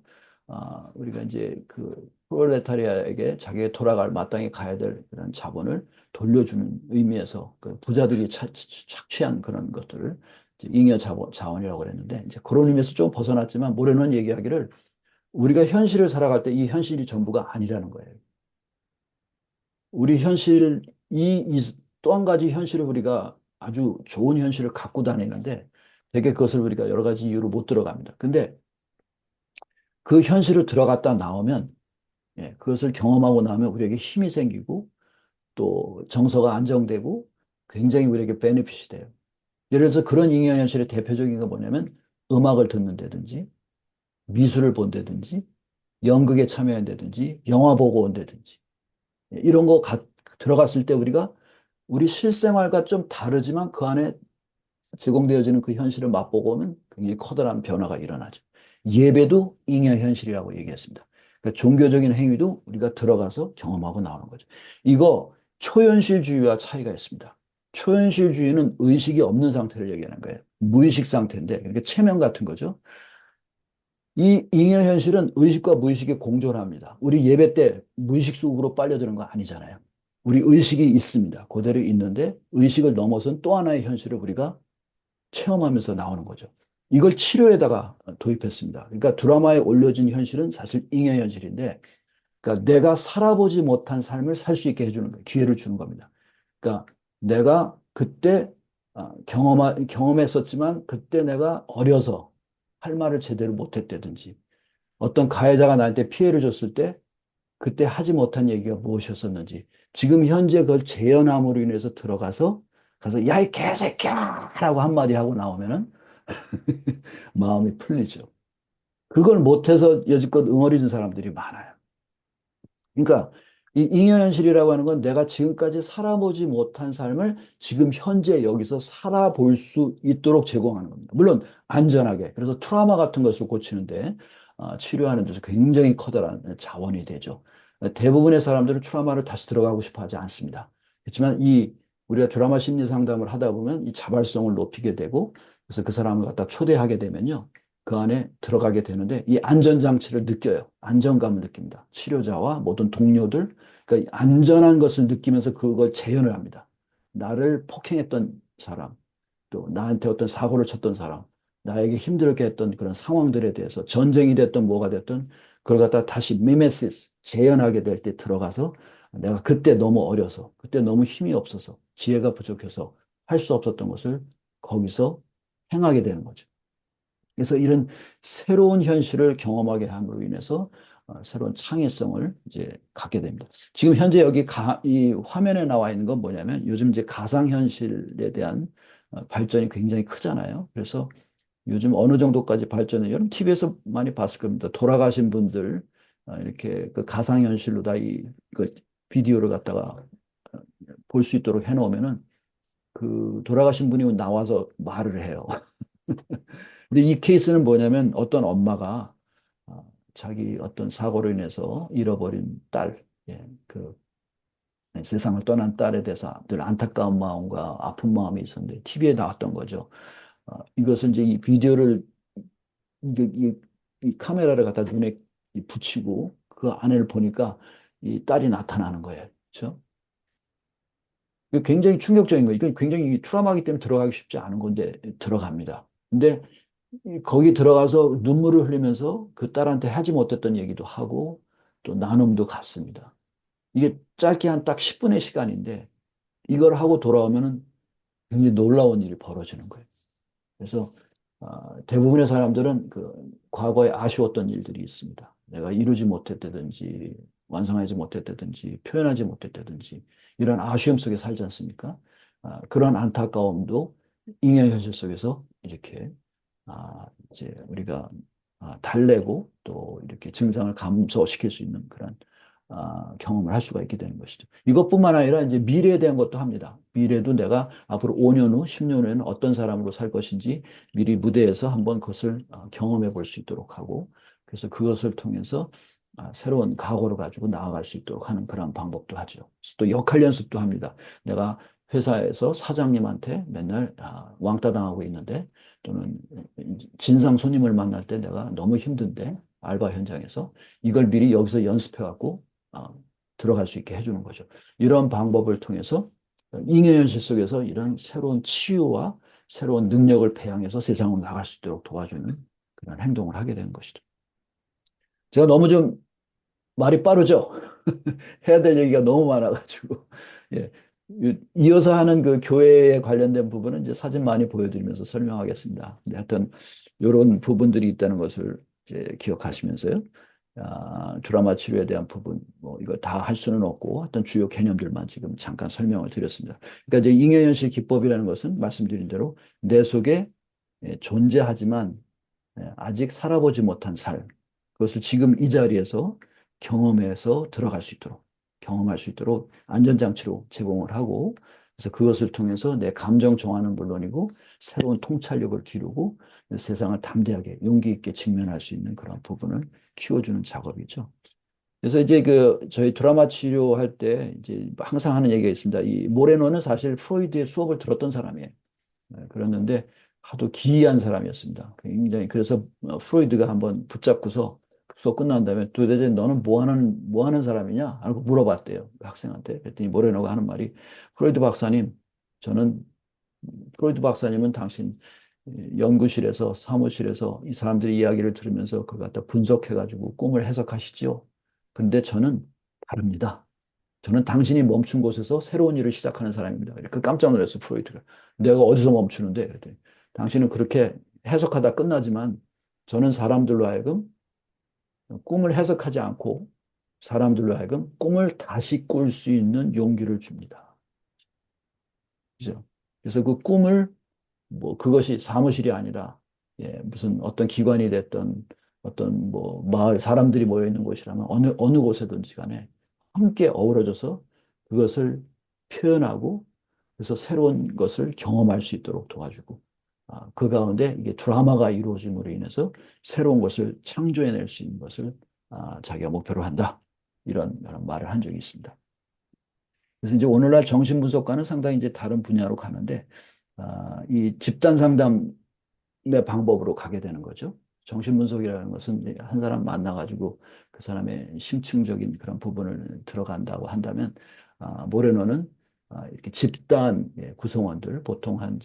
우리가 이제 그 프롤레타리아에게 자기가 돌아갈 마땅히 가야 될 그런 자본을 돌려주는 의미에서 그 부자들이 착취한 그런 것들을 이제 잉여 자원이라고 그랬는데 이제 그런 의미에서 좀 벗어났지만 모레노는 얘기하기를 우리가 현실을 살아갈 때 이 현실이 전부가 아니라는 거예요. 우리 현실 또 한 가지 현실을 우리가 아주 좋은 현실을 갖고 다니는데 되게 그것을 우리가 여러 가지 이유로 못 들어갑니다. 근데 그 현실을 들어갔다 나오면 그것을 경험하고 나면 우리에게 힘이 생기고 또 정서가 안정되고 굉장히 우리에게 베네핏이 돼요. 예를 들어서 그런 잉여 현실의 대표적인 게 뭐냐면 음악을 듣는다든지 미술을 본다든지 연극에 참여한다든지 영화 보고 온다든지 이런 거 들어갔을 때 우리가 우리 실생활과 좀 다르지만 그 안에 제공되어지는 그 현실을 맛보고 오면 굉장히 커다란 변화가 일어나죠. 예배도 잉여 현실이라고 얘기했습니다. 그러니까 종교적인 행위도 우리가 들어가서 경험하고 나오는 거죠. 이거 초현실주의와 차이가 있습니다. 초현실주의는 의식이 없는 상태를 얘기하는 거예요. 무의식 상태인데, 그러니까 체면 같은 거죠. 이 잉여 현실은 의식과 무의식이 공존합니다. 우리 예배 때 무의식 속으로 빨려드는 거 아니잖아요. 우리 의식이 있습니다. 그대로 있는데 의식을 넘어선 또 하나의 현실을 우리가 체험하면서 나오는 거죠. 이걸 치료에다가 도입했습니다. 그러니까 드라마에 올려진 현실은 사실 잉여 현실인데, 그러니까 내가 살아보지 못한 삶을 살 수 있게 해주는 거예요. 기회를 주는 겁니다. 그러니까 내가 그때 경험했었지만 그때 내가 어려서 할 말을 제대로 못했다든지 어떤 가해자가 나한테 피해를 줬을 때 그때 하지 못한 얘기가 무엇이었었는지 지금 현재 그걸 재현함으로 인해서 들어가서 가서 야, 이 개새끼야! 라고 한마디 하고 나오면은 마음이 풀리죠. 그걸 못해서 여지껏 응어리진 사람들이 많아요. 그러니까 이 잉여현실이라고 하는 건 내가 지금까지 살아보지 못한 삶을 지금 현재 여기서 살아볼 수 있도록 제공하는 겁니다. 물론 안전하게. 그래서 트라우마 같은 것을 고치는데 치료하는 데서 굉장히 커다란 자원이 되죠. 대부분의 사람들은 트라우마를 다시 들어가고 싶어 하지 않습니다. 그렇지만 우리가 드라마 심리 상담을 하다 보면 이 자발성을 높이게 되고 그래서 그 사람을 갖다 초대하게 되면요. 그 안에 들어가게 되는데 이 안전장치를 느껴요. 안정감을 느낍니다. 치료자와 모든 동료들, 그러니까 안전한 것을 느끼면서 그걸 재현을 합니다. 나를 폭행했던 사람, 또 나한테 어떤 사고를 쳤던 사람, 나에게 힘들게 했던 그런 상황들에 대해서 전쟁이 됐든 뭐가 됐든 그걸 갖다 다시 미메시스, 재현하게 될 때 들어가서 내가 그때 너무 어려서, 그때 너무 힘이 없어서, 지혜가 부족해서 할 수 없었던 것을 거기서 행하게 되는 거죠. 그래서 이런 새로운 현실을 경험하게 함으로 인해서 새로운 창의성을 이제 갖게 됩니다. 지금 현재 여기 이 화면에 나와 있는 건 뭐냐면 요즘 이제 가상현실에 대한 발전이 굉장히 크잖아요. 그래서 요즘 어느 정도까지 발전해 여러분 TV에서 많이 봤을 겁니다. 돌아가신 분들 이렇게 그 가상현실로 다 그 비디오를 갖다가 볼 수 있도록 해놓으면은 그 돌아가신 분이 나와서 말을 해요. 근데 이 케이스는 뭐냐면 어떤 엄마가 자기 어떤 사고로 인해서 잃어버린 딸, 예, 그 세상을 떠난 딸에 대해서 늘 안타까운 마음과 아픈 마음이 있었는데 TV에 나왔던 거죠. 이것은 이제 이 비디오를 이 카메라를 갖다 눈에 붙이고 그 안을 보니까 이 딸이 나타나는 거예요. 그렇죠? 이거 굉장히 충격적인 거예요. 이건 굉장히 트라우마이기 때문에 들어가기 쉽지 않은 건데 들어갑니다. 근데 거기 들어가서 눈물을 흘리면서 그 딸한테 하지 못했던 얘기도 하고 또 나눔도 갔습니다. 이게 짧게 한 딱 10분의 시간인데 이걸 하고 돌아오면은 굉장히 놀라운 일이 벌어지는 거예요. 그래서 대부분의 사람들은 그 과거에 아쉬웠던 일들이 있습니다. 내가 이루지 못했다든지 완성하지 못했다든지 표현하지 못했다든지 이런 아쉬움 속에 살지 않습니까? 그런 안타까움도 잉여 현실 속에서 이렇게 이제 우리가 달래고 또 이렇게 증상을 감소시킬 수 있는 그런 경험을 할 수가 있게 되는 것이죠. 이것뿐만 아니라 이제 미래에 대한 것도 합니다. 미래도 내가 앞으로 5년 후, 10년 후에는 어떤 사람으로 살 것인지 미리 무대에서 한번 그것을 경험해 볼 수 있도록 하고 그래서 그것을 통해서 새로운 각오를 가지고 나아갈 수 있도록 하는 그런 방법도 하죠. 또 역할 연습도 합니다. 내가 회사에서 사장님한테 맨날 왕따 당하고 있는데 또는 진상 손님을 만날 때 내가 너무 힘든데 알바 현장에서 이걸 미리 여기서 연습해 갖고 들어갈 수 있게 해주는 거죠. 이런 방법을 통해서 잉여현실 속에서 이런 새로운 치유와 새로운 능력을 배양해서 세상으로 나갈 수 있도록 도와주는 그런 행동을 하게 되는 것이죠. 제가 너무 좀 말이 빠르죠? 해야 될 얘기가 너무 많아가지고. 예. 이어서 하는 그 교회에 관련된 부분은 이제 사진 많이 보여드리면서 설명하겠습니다. 근데 하여튼 이런 부분들이 있다는 것을 이제 기억하시면서요. 드라마 치료에 대한 부분, 뭐 이거 다 할 수는 없고 어떤 주요 개념들만 지금 잠깐 설명을 드렸습니다. 그러니까 이제 잉여현실 기법이라는 것은 말씀드린 대로 내 속에 존재하지만 아직 살아보지 못한 삶, 그것을 지금 이 자리에서 경험해서 들어갈 수 있도록, 경험할 수 있도록 안전장치로 제공을 하고, 그래서 그것을 통해서 내 감정 정화는 물론이고, 새로운 통찰력을 기르고, 세상을 담대하게, 용기 있게 직면할 수 있는 그런 부분을 키워주는 작업이죠. 그래서 이제 저희 드라마 치료할 때 이제 항상 하는 얘기가 있습니다. 이 모레노는 사실 프로이드의 수업을 들었던 사람이에요. 그랬는데 하도 기이한 사람이었습니다. 굉장히 그래서 프로이드가 한번 붙잡고서 수업 끝난 다음에 도대체 너는 뭐 하는 사람이냐? 하고 물어봤대요. 그 학생한테. 그랬더니 모레노가 하는 말이 프로이드 박사님, 저는 프로이드 박사님은 당신 연구실에서 사무실에서 이 사람들이 이야기를 들으면서 그걸 갖다 분석해가지고 꿈을 해석하시지요. 근데 저는 다릅니다. 저는 당신이 멈춘 곳에서 새로운 일을 시작하는 사람입니다. 그 깜짝 놀랐어, 프로이트가. 내가 어디서 멈추는데? 그랬더니 당신은 그렇게 해석하다 끝나지만 저는 사람들로 하여금 꿈을 해석하지 않고 사람들로 하여금 꿈을 다시 꿀 수 있는 용기를 줍니다. 그죠? 그래서 그 꿈을 뭐 그것이 사무실이 아니라 무슨 어떤 기관이 됐던 어떤 뭐 마을 사람들이 모여 있는 곳이라면 어느 곳에든지 간에 함께 어우러져서 그것을 표현하고 그래서 새로운 것을 경험할 수 있도록 도와주고 그 가운데 이게 드라마가 이루어짐으로 인해서 새로운 것을 창조해낼 수 있는 것을 자기가 목표로 한다. 이런 말을 한 적이 있습니다. 그래서 이제 오늘날 정신분석과는 상당히 이제 다른 분야로 가는데 이 집단 상담의 방법으로 가게 되는 거죠. 정신분석이라는 것은 이제 한 사람 만나가지고 그 사람의 심층적인 그런 부분을 들어간다고 한다면 모레노는 이렇게 집단 구성원들 보통 한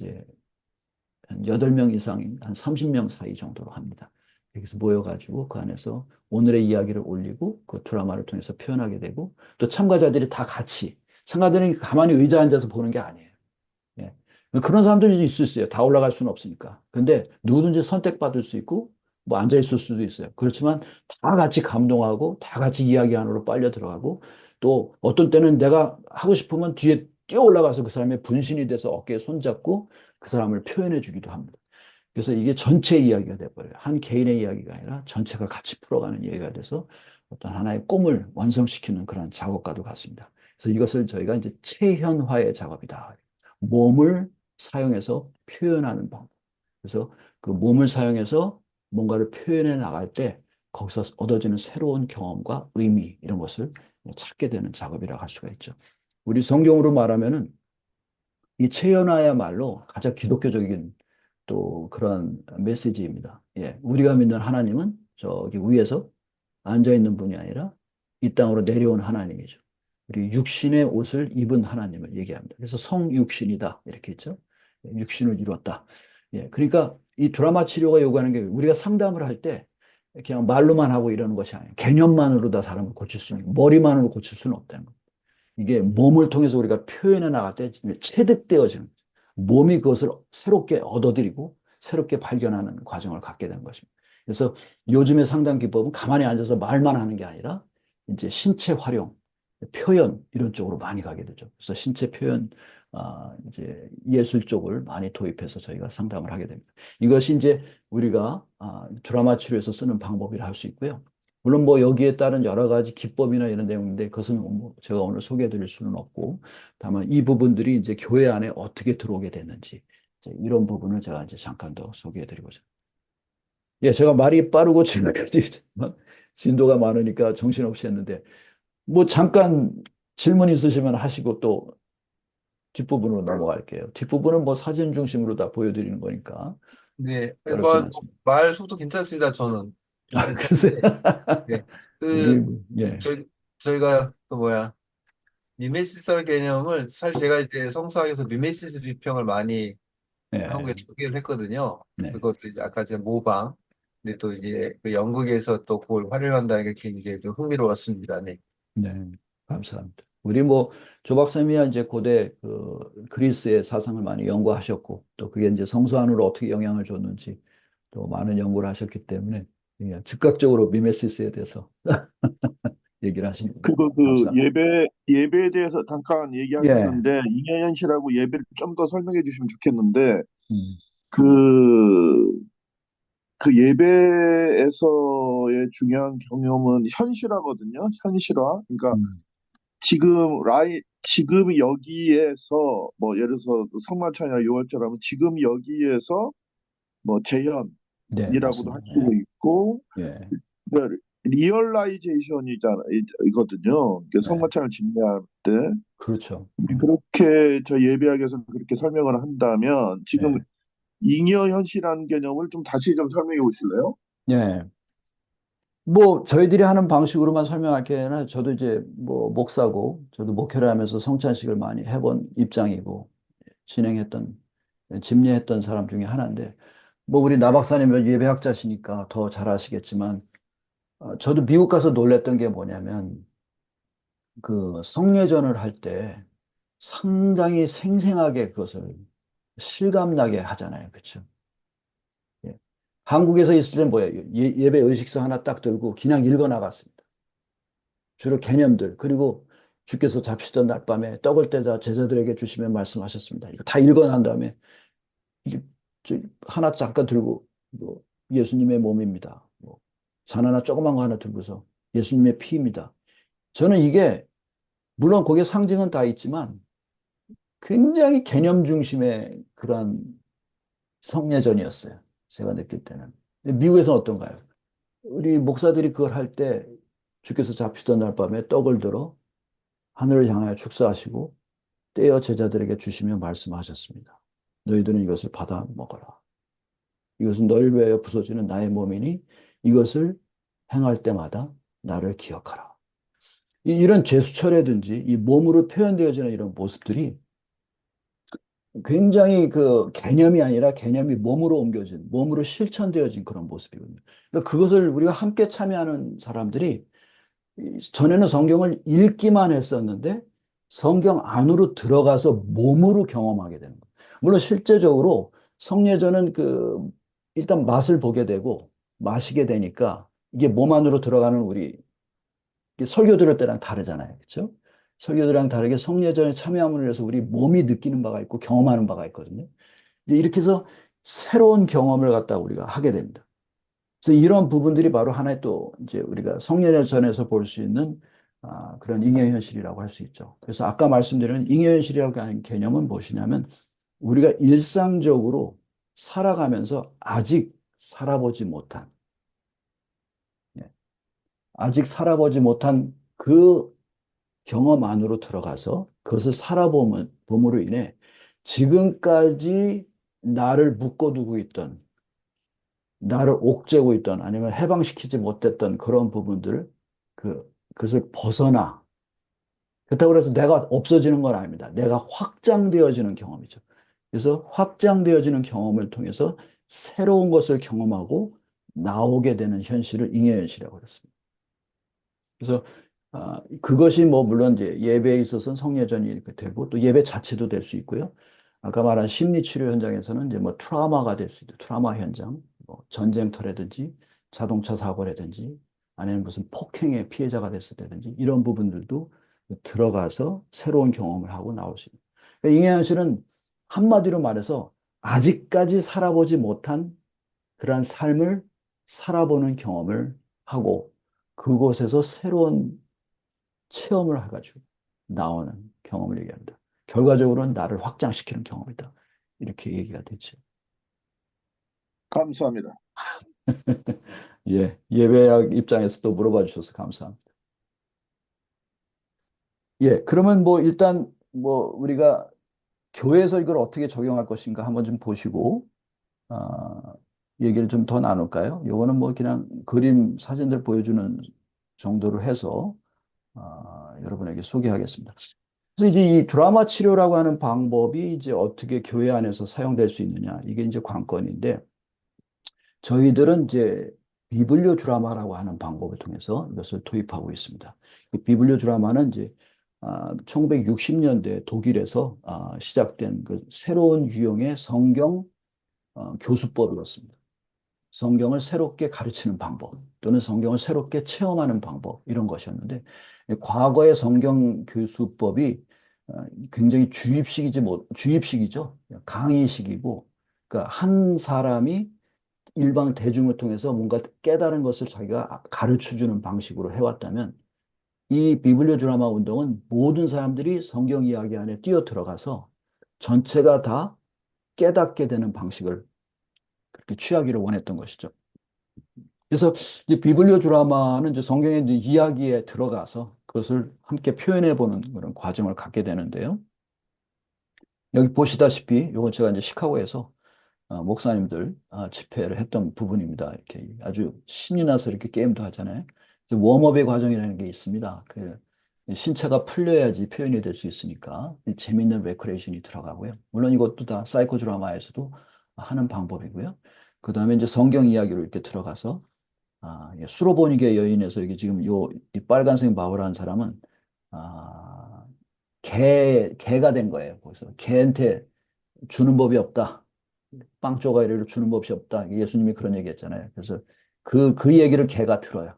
8명 이상인 한 30명 사이 정도로 합니다. 여기서 모여가지고 그 안에서 오늘의 이야기를 올리고 그 드라마를 통해서 표현하게 되고 또 참가자들이 다 같이 참가자들이 가만히 의자 앉아서 보는 게 아니에요. 예. 그런 사람들이 있을 수 있어요. 다 올라갈 수는 없으니까. 근데 누구든지 선택받을 수 있고 뭐 앉아 있을 수도 있어요. 그렇지만 다 같이 감동하고 다 같이 이야기 안으로 빨려 들어가고 또 어떤 때는 내가 하고 싶으면 뒤에 뛰어 올라가서 그 사람의 분신이 돼서 어깨에 손잡고 그 사람을 표현해 주기도 합니다. 그래서 이게 전체 이야기가 돼버려요. 한 개인의 이야기가 아니라 전체가 같이 풀어가는 이야기가 돼서 어떤 하나의 꿈을 완성시키는 그런 작업과도 같습니다. 그래서 이것을 저희가 이제 체현화의 작업이다. 몸을 사용해서 표현하는 방법. 그래서 그 몸을 사용해서 뭔가를 표현해 나갈 때 거기서 얻어지는 새로운 경험과 의미 이런 것을 찾게 되는 작업이라고 할 수가 있죠. 우리 성경으로 말하면은 이 체현화야말로 가장 기독교적인 또 그런 메시지입니다. 예, 우리가 믿는 하나님은 저기 위에서 앉아 있는 분이 아니라 이 땅으로 내려온 하나님이죠. 우리 육신의 옷을 입은 하나님을 얘기합니다. 그래서 성육신이다 이렇게 했죠. 육신을 이루었다. 예, 그러니까 이 드라마 치료가 요구하는 게 우리가 상담을 할 때 그냥 말로만 하고 이러는 것이 아니에요. 개념만으로 다 사람을 고칠 수 있는 머리만으로 고칠 수는 없다는 거예요. 이게 몸을 통해서 우리가 표현해 나갈 때 체득되어지는 거죠. 몸이 그것을 새롭게 얻어들이고 새롭게 발견하는 과정을 갖게 되는 것입니다. 그래서 요즘의 상담 기법은 가만히 앉아서 말만 하는 게 아니라 이제 신체 활용, 표현 이런 쪽으로 많이 가게 되죠. 그래서 신체 표현, 이제 예술 쪽을 많이 도입해서 저희가 상담을 하게 됩니다. 이것이 이제 우리가 드라마 치료에서 쓰는 방법이라 할 수 있고요. 물론 뭐 여기에 따른 여러 가지 기법이나 이런 내용인데 그것은 뭐 제가 오늘 소개해 드릴 수는 없고 다만 이 부분들이 이제 교회 안에 어떻게 들어오게 됐는지 이런 부분을 제가 이제 잠깐 더 소개해 드리고자. 예, 제가 말이 빠르고 지금까지 진도가 많으니까 정신없이 했는데 뭐 잠깐 질문 있으시면 하시고 또 뒷부분으로 넘어갈게요. 뒷부분은 뭐 사진 중심으로 다 보여드리는 거니까 네, 어렵진 뭐, 않습니다. 말 속도 괜찮습니다. 저는 글쎄. 괜찮은데, 네, 우리, 그 예, 저희가 그 뭐야 미메시스 개념을 사실 제가 이제 성서학에서 미메시스 비평을 많이 한국에 예, 소개를 했거든요. 네. 그것도 이제 아까 제 모방, 근데 또 이제 그 연극에서 또 그걸 활용한다는 게 굉장히 좀 흥미로웠습니다. 네. 네, 감사합니다. 우리 뭐 조 박사님이야 이제 고대 그 그리스의 사상을 많이 연구하셨고 또 그게 이제 성서 안으로 어떻게 영향을 줬는지 또 많은 연구를 하셨기 때문에 예, 즉각적으로 미메시스에 대해서 얘기를 하십니다. 그리고 그 감사합니다. 예배에 대해서 잠깐 예, 얘기하셨는데 잉여현 씨라고 예배를 좀 더 설명해 주시면 좋겠는데 음, 그, 그 예배에서의 중요한 경험은 현실화거든요. 현실화. 그러니까 음. 지금 여기에서 뭐 예를 들어서 성만찬이나 유월절하면 지금 여기에서 뭐 네, 재현이라고도 할 맞습니다. 수도 있고 예, 예, 그러니까 이거든요. 네, 성마찬을 집례할 때 그렇죠. 그렇게 저 예배학에서 그렇게 설명을 한다면 지금 예, 잉여현실한 개념을 좀 다시 좀 설명해 보실래요? 예. 뭐 저희들이 하는 방식으로만 설명할 게 아니라 저도 이제 뭐 목사고 저도 목회를 하면서 성찬식을 많이 해본 입장이고 진행했던 집례했던 사람 중에 하나인데 뭐 우리 나 박사님은 예배학자시니까 더 잘 아시겠지만 저도 미국 가서 놀랬던 게 뭐냐면 그 성례전을 할 때 상당히 생생하게 그것을 실감나게 하잖아요. 그렇죠? 예. 한국에서 있을 땐 뭐예요? 예배 의식서 하나 딱 들고 그냥 읽어 나갔습니다. 주로 개념들 그리고 주께서 잡수던 날밤에 떡을 떼다 제자들에게 주시면 말씀하셨습니다. 이거 다 읽어 난 다음에 이게 하나 잠깐 들고 뭐 예수님의 몸입니다. 뭐잔 하나 조그만 거 하나 들고서 예수님의 피입니다. 저는 이게 물론 거기에 상징은 다 있지만 굉장히 개념 중심의 그런 성례전이었어요. 제가 느낄 때는. 미국에서는 어떤가요? 우리 목사들이 그걸 할 때 주께서 잡히던 날 밤에 떡을 들어 하늘을 향하여 축사하시고 떼어 제자들에게 주시며 말씀하셨습니다. 너희들은 이것을 받아 먹어라. 이것은 너희를 위하여 부서지는 나의 몸이니 이것을 행할 때마다 나를 기억하라. 이런 제스처라든지 이 몸으로 표현되어지는 이런 모습들이 굉장히 그 개념이 아니라 개념이 몸으로 옮겨진, 몸으로 실천되어진 그런 모습이거든요. 그러니까 그것을 우리가 함께 참여하는 사람들이 전에는 성경을 읽기만 했었는데 성경 안으로 들어가서 몸으로 경험하게 되는 거예요. 물론 실제적으로 성례전은 그 일단 맛을 보게 되고 마시게 되니까 이게 몸 안으로 들어가는 우리 설교 들을 때랑 다르잖아요. 그렇죠? 설교들이랑 다르게 성례전에 참여함으로 해서 우리 몸이 느끼는 바가 있고 경험하는 바가 있거든요. 이제 이렇게 해서 새로운 경험을 갖다 우리가 하게 됩니다. 그래서 이런 부분들이 바로 하나의 또 이제 우리가 성례전에서 볼 수 있는 그런 잉여현실이라고 할 수 있죠. 그래서 아까 말씀드린 잉여현실이라고 하는 개념은 무엇이냐면 우리가 일상적으로 살아가면서 아직 살아보지 못한, 예, 아직 살아보지 못한 그 경험 안으로 들어가서 그것을 살아봄으로 인해 지금까지 나를 묶어두고 있던, 나를 옥죄고 있던, 아니면 해방시키지 못했던 그런 부분들을 그것을 벗어나. 그렇다고 해서 내가 없어지는 건 아닙니다. 내가 확장되어지는 경험이죠. 그래서 확장되어지는 경험을 통해서 새로운 것을 경험하고 나오게 되는 현실을 잉여현실이라고 그랬습니다. 그래서 그것이 뭐 물론 이제 예배에 있어서는 성례전이 이렇게 되고 또 예배 자체도 될 수 있고요. 아까 말한 심리치료 현장에서는 이제 뭐 트라우마가 될 수 있고 트라우마 현장, 뭐 전쟁터라든지 자동차 사고라든지 아니면 무슨 폭행의 피해자가 됐을 때든지 이런 부분들도 들어가서 새로운 경험을 하고 나올 수 있는. 그러니까 잉여현 씨는 한마디로 말해서 아직까지 살아보지 못한 그러한 삶을 살아보는 경험을 하고 그곳에서 새로운 체험을 해가지고 나오는 경험을 얘기합니다. 결과적으로는 나를 확장시키는 경험이다. 이렇게 얘기가 되죠. 감사합니다. 예, 예배학 입장에서 또 물어봐 주셔서 감사합니다. 예, 그러면 뭐 일단 뭐 우리가 교회에서 이걸 어떻게 적용할 것인가 한번 좀 보시고 아, 얘기를 좀 더 나눌까요? 요거는 뭐 그냥 그림 사진들 보여주는 정도로 해서 여러분에게 소개하겠습니다. 그래서 이제 이 드라마 치료라고 하는 방법이 이제 어떻게 교회 안에서 사용될 수 있느냐 이게 이제 관건인데 저희들은 이제 비블리오 드라마라고 하는 방법을 통해서 이것을 도입하고 있습니다. 이 비블리오 드라마는 이제 1960년대 독일에서 시작된 그 새로운 유형의 성경 교수법이었습니다. 성경을 새롭게 가르치는 방법 또는 성경을 새롭게 체험하는 방법 이런 것이었는데 과거의 성경 교수법이 굉장히 주입식이죠. 강의식이고 그러니까 한 사람이 일반 대중을 통해서 뭔가 깨달은 것을 자기가 가르쳐 주는 방식으로 해왔다면 이 비블리오 드라마 운동은 모든 사람들이 성경 이야기 안에 뛰어 들어가서 전체가 다 깨닫게 되는 방식을 그렇게 취하기를 원했던 것이죠. 그래서 이제 비블리오 드라마는 이제 성경의 이제 이야기에 들어가서 그것을 함께 표현해 보는 그런 과정을 갖게 되는데요. 여기 보시다시피 이건 제가 이제 시카고에서 목사님들 집회를 했던 부분입니다. 이렇게 아주 신이 나서 이렇게 게임도 하잖아요. 이제 웜업의 과정이라는 게 있습니다. 그 신체가 풀려야지 표현이 될 수 있으니까 재밌는 레크레이션이 들어가고요. 물론 이것도 다 사이코 드라마에서도 하는 방법이고요. 그 다음에 이제 성경 이야기로 이렇게 들어가서 수로보니게 여인에서 이게 지금 이 빨간색 마을하는 사람은 아, 개가 된 거예요. 그래서 개한테 주는 법이 없다. 빵 쪼가리를 주는 법이 없다. 예수님이 그런 얘기 했잖아요. 그래서 그 얘기를 개가 들어요.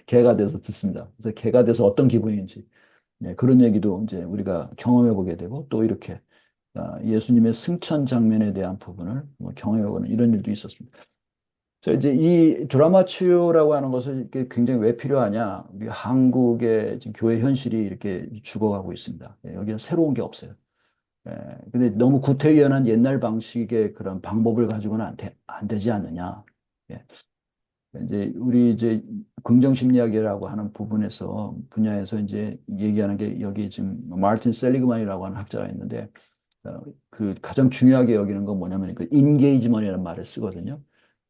개가 돼서 듣습니다. 그래서 개가 돼서 어떤 기분인지 그런 얘기도 이제 우리가 경험해 보게 되고 또 이렇게 예수님의 승천 장면에 대한 부분을 뭐 경험해 보는 이런 일도 있었습니다. 그래서 이제 이 드라마 치유라고 하는 것을 이렇게 굉장히 왜 필요하냐? 우리 한국의 지금 교회 현실이 이렇게 죽어가고 있습니다. 여기는 새로운 게 없어요. 근데 너무 구태의연한 옛날 방식의 그런 방법을 가지고는 안 되지 않느냐. 예. 이제 우리 이제 긍정심리학이라고 하는 분야에서 이제 얘기하는 게 여기 지금 마르틴 셀리그만이라고 하는 학자가 있는데 그 가장 중요하게 여기는 건 뭐냐면 그 인게이지먼이라는 말을 쓰거든요.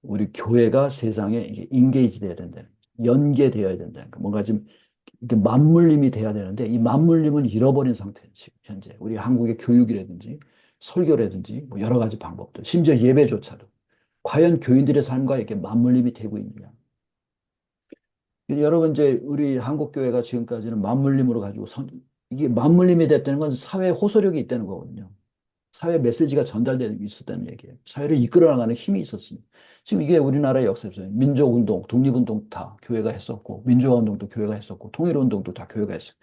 우리 교회가 세상에 이게 인게이지 돼야 된다. 연계되어야 된다. 뭔가 좀 이게 맞물림이 돼야 되는데 이 맞물림을 잃어버린 상태예요. 지금 현재 우리 한국의 교육이라든지 설교라든지 뭐 여러 가지 방법들, 심지어 예배조차도 과연 교인들의 삶과 이렇게 맞물림이 되고 있느냐? 여러분 이제 우리 한국 교회가 지금까지는 맞물림으로 가지고 이게 맞물림이 됐다는 건 사회 호소력이 있다는 거거든요. 사회 메시지가 전달되고 있었다는 얘기예요. 사회를 이끌어 나가는 힘이 있었습니다. 지금 이게 우리나라의 역사에서 민족운동, 독립운동 다 교회가 했었고, 민주화운동도 교회가 했었고, 통일운동도 다 교회가 했었고,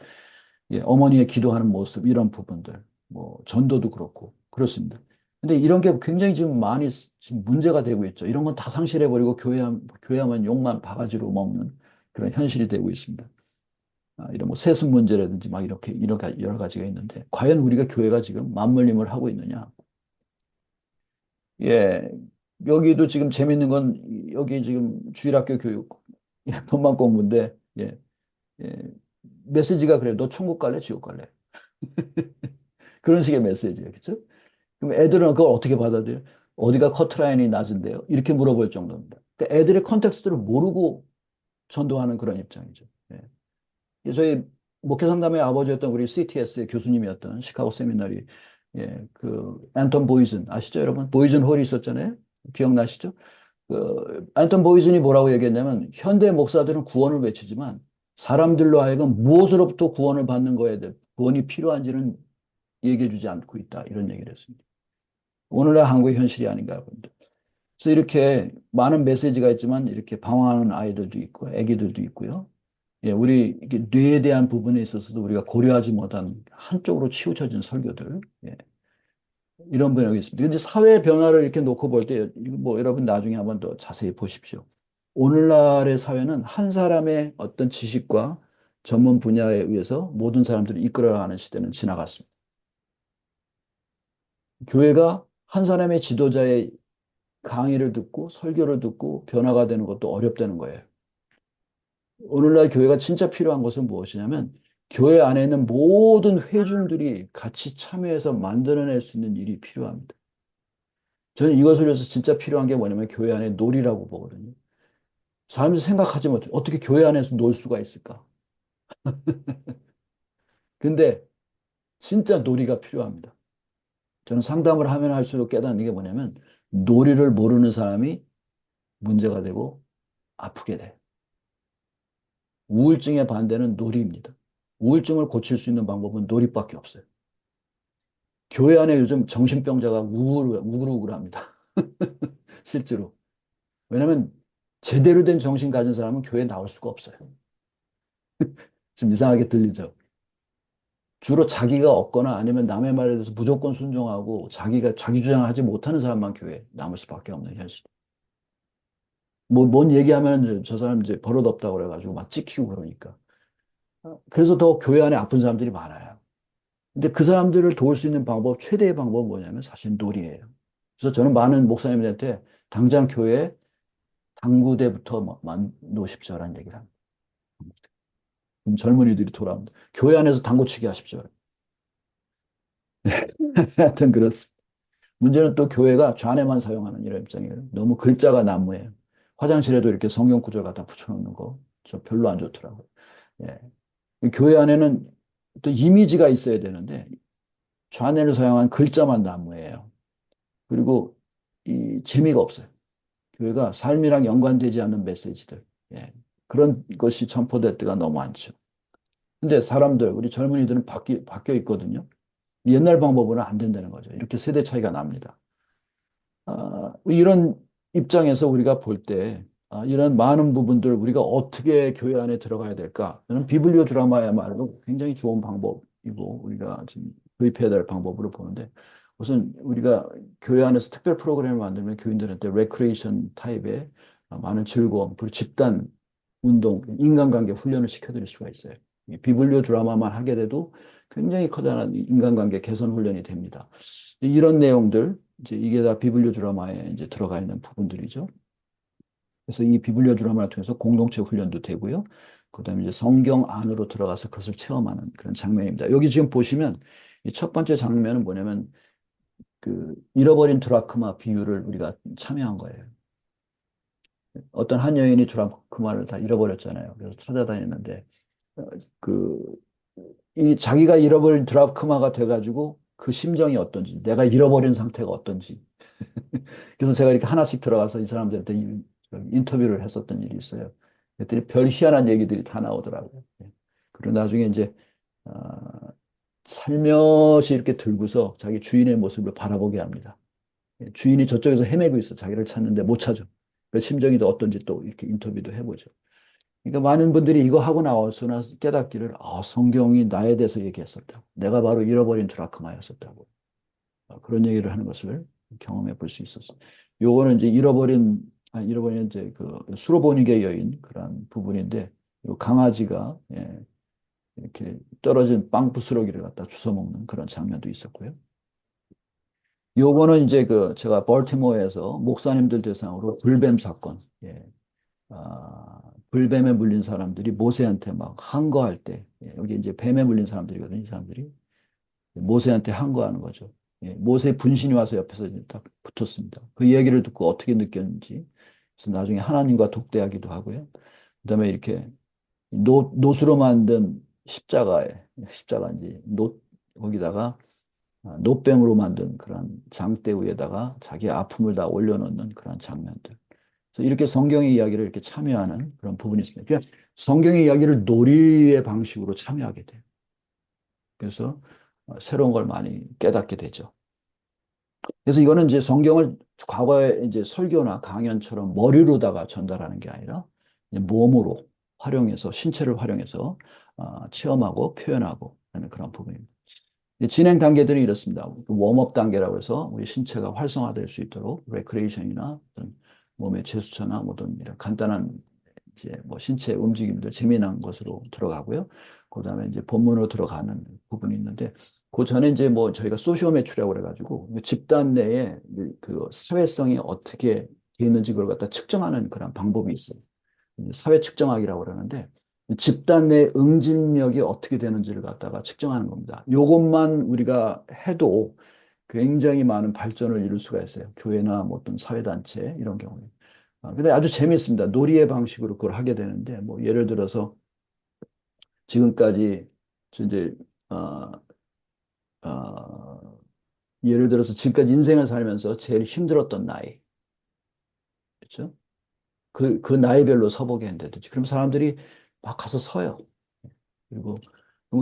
예, 어머니의 기도하는 모습, 이런 부분들, 뭐, 전도도 그렇고, 그렇습니다. 근데 이런 게 굉장히 지금 많이 지금 문제가 되고 있죠. 이런 건 다 상실해버리고 교회하면 욕만 바가지로 먹는 그런 현실이 되고 있습니다. 이런 뭐 세습 문제라든지 막 이렇게 여러 가지가 있는데 과연 우리가 교회가 지금 맞물림을 하고 있느냐? 예, 여기도 지금 재밌는 건 여기 지금 주일학교 교육 돈만 공부인데 예, 메시지가 그래. 너 천국 갈래? 지옥 갈래? 그런 식의 메시지예요. 그렇죠? 그럼 애들은 그걸 어떻게 받아들여요? 어디가 커트라인이 낮은데요? 이렇게 물어볼 정도입니다. 그러니까 애들의 컨텍스트를 모르고 전도하는 그런 입장이죠. 저희 목회 상담의 아버지였던 우리 CTS의 교수님이었던 시카고 세미나리 그 앤턴 보이즌 아시죠, 여러분? 보이즌 홀이 있었잖아요. 기억나시죠? 그 앤턴 보이즌이 뭐라고 얘기했냐면 현대 목사들은 구원을 외치지만 사람들로 하여금 무엇으로부터 구원을 받는 거에 대해 구원이 필요한지는 얘기해 주지 않고 있다. 이런 얘기를 했습니다. 오늘날 한국의 현실이 아닌가 본데. 그래서 이렇게 많은 메시지가 있지만 이렇게 방황하는 아이들도 있고 아기들도 있고요. 우리 이게 뇌에 대한 부분에 있어서도 우리가 고려하지 못한 한쪽으로 치우쳐진 설교들 이런 분야가 있습니다. 근데 사회 변화를 이렇게 놓고 볼 때 뭐 여러분 나중에 한번 더 자세히 보십시오. 오늘날의 사회는 한 사람의 어떤 지식과 전문 분야에 의해서 모든 사람들이 이끌어가는 시대는 지나갔습니다. 교회가 한 사람의 지도자의 강의를 듣고 설교를 듣고 변화가 되는 것도 어렵다는 거예요. 오늘날 교회가 진짜 필요한 것은 무엇이냐면 교회 안에 있는 모든 회중들이 같이 참여해서 만들어낼 수 있는 일이 필요합니다. 저는 이것을 위해서 진짜 필요한 게 뭐냐면 교회 안에 놀이라고 보거든요. 사람들이 생각하지 못해 어떻게 교회 안에서 놀 수가 있을까? 근데 진짜 놀이가 필요합니다. 저는 상담을 하면 할수록 깨닫는 게 뭐냐면 놀이를 모르는 사람이 문제가 되고 아프게 돼. 우울증의 반대는 놀이입니다. 우울증을 고칠 수 있는 방법은 놀이밖에 없어요. 교회 안에 요즘 정신병자가 우글우글합니다. 실제로. 왜냐하면 제대로 된 정신 가진 사람은 교회에 나올 수가 없어요. 좀 이상하게 들리죠. 주로 자기가 없거나 아니면 남의 말에 대해서 무조건 순종하고 자기가 자기 주장하지 못하는 사람만 교회에 남을 수밖에 없는 현실. 뭔 얘기하면 저 사람 이제 버릇없다고 그래가지고 막 찍히고 그러니까. 그래서 더 교회 안에 아픈 사람들이 많아요. 근데 그 사람들을 도울 수 있는 방법, 최대의 방법은 뭐냐면 사실 놀이예요. 그래서 저는 많은 목사님들한테 당장 교회 당구대부터 놓으십시오라는 얘기를 합니다. 그럼 젊은이들이 돌아옵니다. 교회 안에서 당구치기 하십시오. 하여튼 그렇습니다. 문제는 또 교회가 좌뇌만 사용하는 이런 입장이에요. 너무 글자가 난무해요. 화장실에도 이렇게 성경 구절 갖다 붙여놓는 거, 저 별로 안 좋더라고요. 예. 교회 안에는 또 이미지가 있어야 되는데, 좌뇌를 사용한 글자만 난무해요. 그리고 이 재미가 없어요. 교회가 삶이랑 연관되지 않는 메시지들. 예. 그런 것이 전포될 때가 너무 많죠. 근데 사람들, 우리 젊은이들은 바뀌어 있거든요. 옛날 방법으로는 안 된다는 거죠. 이렇게 세대 차이가 납니다. 이런 입장에서 우리가 볼 때, 이런 많은 부분들 우리가 어떻게 교회 안에 들어가야 될까? 저는 비블리오 드라마야말로 굉장히 좋은 방법이고, 우리가 지금 도입해야 될 방법으로 보는데, 우선 우리가 교회 안에서 특별 프로그램을 만들면 교인들한테 레크레이션 타입의 많은 즐거움, 그리고 집단 운동, 인간관계 훈련을 시켜드릴 수가 있어요. 이 비블리오 드라마만 하게 돼도 굉장히 커다란 인간관계 개선 훈련이 됩니다. 이런 내용들, 이제 이게 다 비블리오 드라마에 이제 들어가 있는 부분들이죠. 그래서 이 비블리오 드라마를 통해서 공동체 훈련도 되고요. 그다음에 이제 성경 안으로 들어가서 그것을 체험하는 그런 장면입니다. 여기 지금 보시면 이 첫 번째 장면은 뭐냐면 그 잃어버린 드라크마 비유를 우리가 참여한 거예요. 어떤 한 여인이 드라크마를 다 잃어버렸잖아요. 그래서 찾아다녔는데 그 이 자기가 잃어버린 드라크마가 돼가지고 그 심정이 어떤지, 내가 잃어버린 상태가 어떤지. 그래서 제가 이렇게 하나씩 들어가서 이 사람들한테 인터뷰를 했었던 일이 있어요. 그랬더니 별 희한한 얘기들이 다 나오더라고요. 예. 그리고 나중에 이제 어, 살며시 이렇게 들고서 자기 주인의 모습을 바라보게 합니다. 예, 주인이 저쪽에서 헤매고 있어. 자기를 찾는데 못 찾아. 그 심정이 또 어떤지 또 이렇게 인터뷰도 해보죠. 그러니까 많은 분들이 이거 하고 나와서나 깨닫기를, 성경이 나에 대해서 얘기했었다고. 내가 바로 잃어버린 드라크마였었다고. 그런 얘기를 하는 것을 경험해 볼 수 있었어요. 요거는 이제 잃어버린 이제 그 수로보니게 여인 그런 부분인데, 요 강아지가 이렇게 떨어진 빵 부스러기를 갖다 주워 먹는 그런 장면도 있었고요. 요거는 이제 그 제가 벌티모어에서 목사님들 대상으로 불뱀 사건, 불뱀에 물린 사람들이 모세한테 막 항거할 때, 여기 이제 뱀에 물린 사람들이거든요, 이 사람들이. 모세한테 항거하는 거죠. 모세 분신이 와서 옆에서 이제 딱 붙었습니다. 그 이야기를 듣고 어떻게 느꼈는지. 그래서 나중에 하나님과 독대하기도 하고요. 그다음에 이렇게 노수로 만든 십자가인지 거기다가 노뱀으로 만든 그런 장대 위에다가 자기 아픔을 다 올려놓는 그런 장면들. 그래서 이렇게 성경의 이야기를 이렇게 참여하는 그런 부분이 있습니다. 그냥 성경의 이야기를 놀이의 방식으로 참여하게 돼요. 그래서 새로운 걸 많이 깨닫게 되죠. 그래서 이거는 이제 성경을 과거에 이제 설교나 강연처럼 머리로다가 전달하는 게 아니라 이제 몸으로 활용해서 신체를 활용해서 체험하고 표현하고 하는 그런 부분입니다. 진행 단계들이 이렇습니다. 웜업 단계라고 해서 우리 신체가 활성화될 수 있도록 레크레이션이나 어떤 몸의 제스처나 뭐든 이런 간단한 이제 뭐 신체 움직임들 재미난 것으로 들어가고요. 그다음에 이제 본문으로 들어가는 부분이 있는데 그 전에 이제 뭐 저희가 소시오메트리라고 그래가지고 집단 내에 그 사회성이 어떻게 돼 있는지 그걸 갖다 측정하는 그런 방법이 있어요. 사회 측정학이라고 그러는데 집단 내 응집력이 어떻게 되는지를 갖다가 측정하는 겁니다. 이것만 우리가 해도 굉장히 많은 발전을 이룰 수가 있어요. 교회나 뭐 어떤 사회단체 이런 경우에. 근데 아주 재미있습니다. 놀이의 방식으로 그걸 하게 되는데 뭐 예를 들어서 지금까지 이제 어, 어, 예를 들어서 지금까지 인생을 살면서 제일 힘들었던 나이, 그렇죠? 그 나이별로 서보게 한다든지. 그럼 사람들이 막 가서 서요. 그리고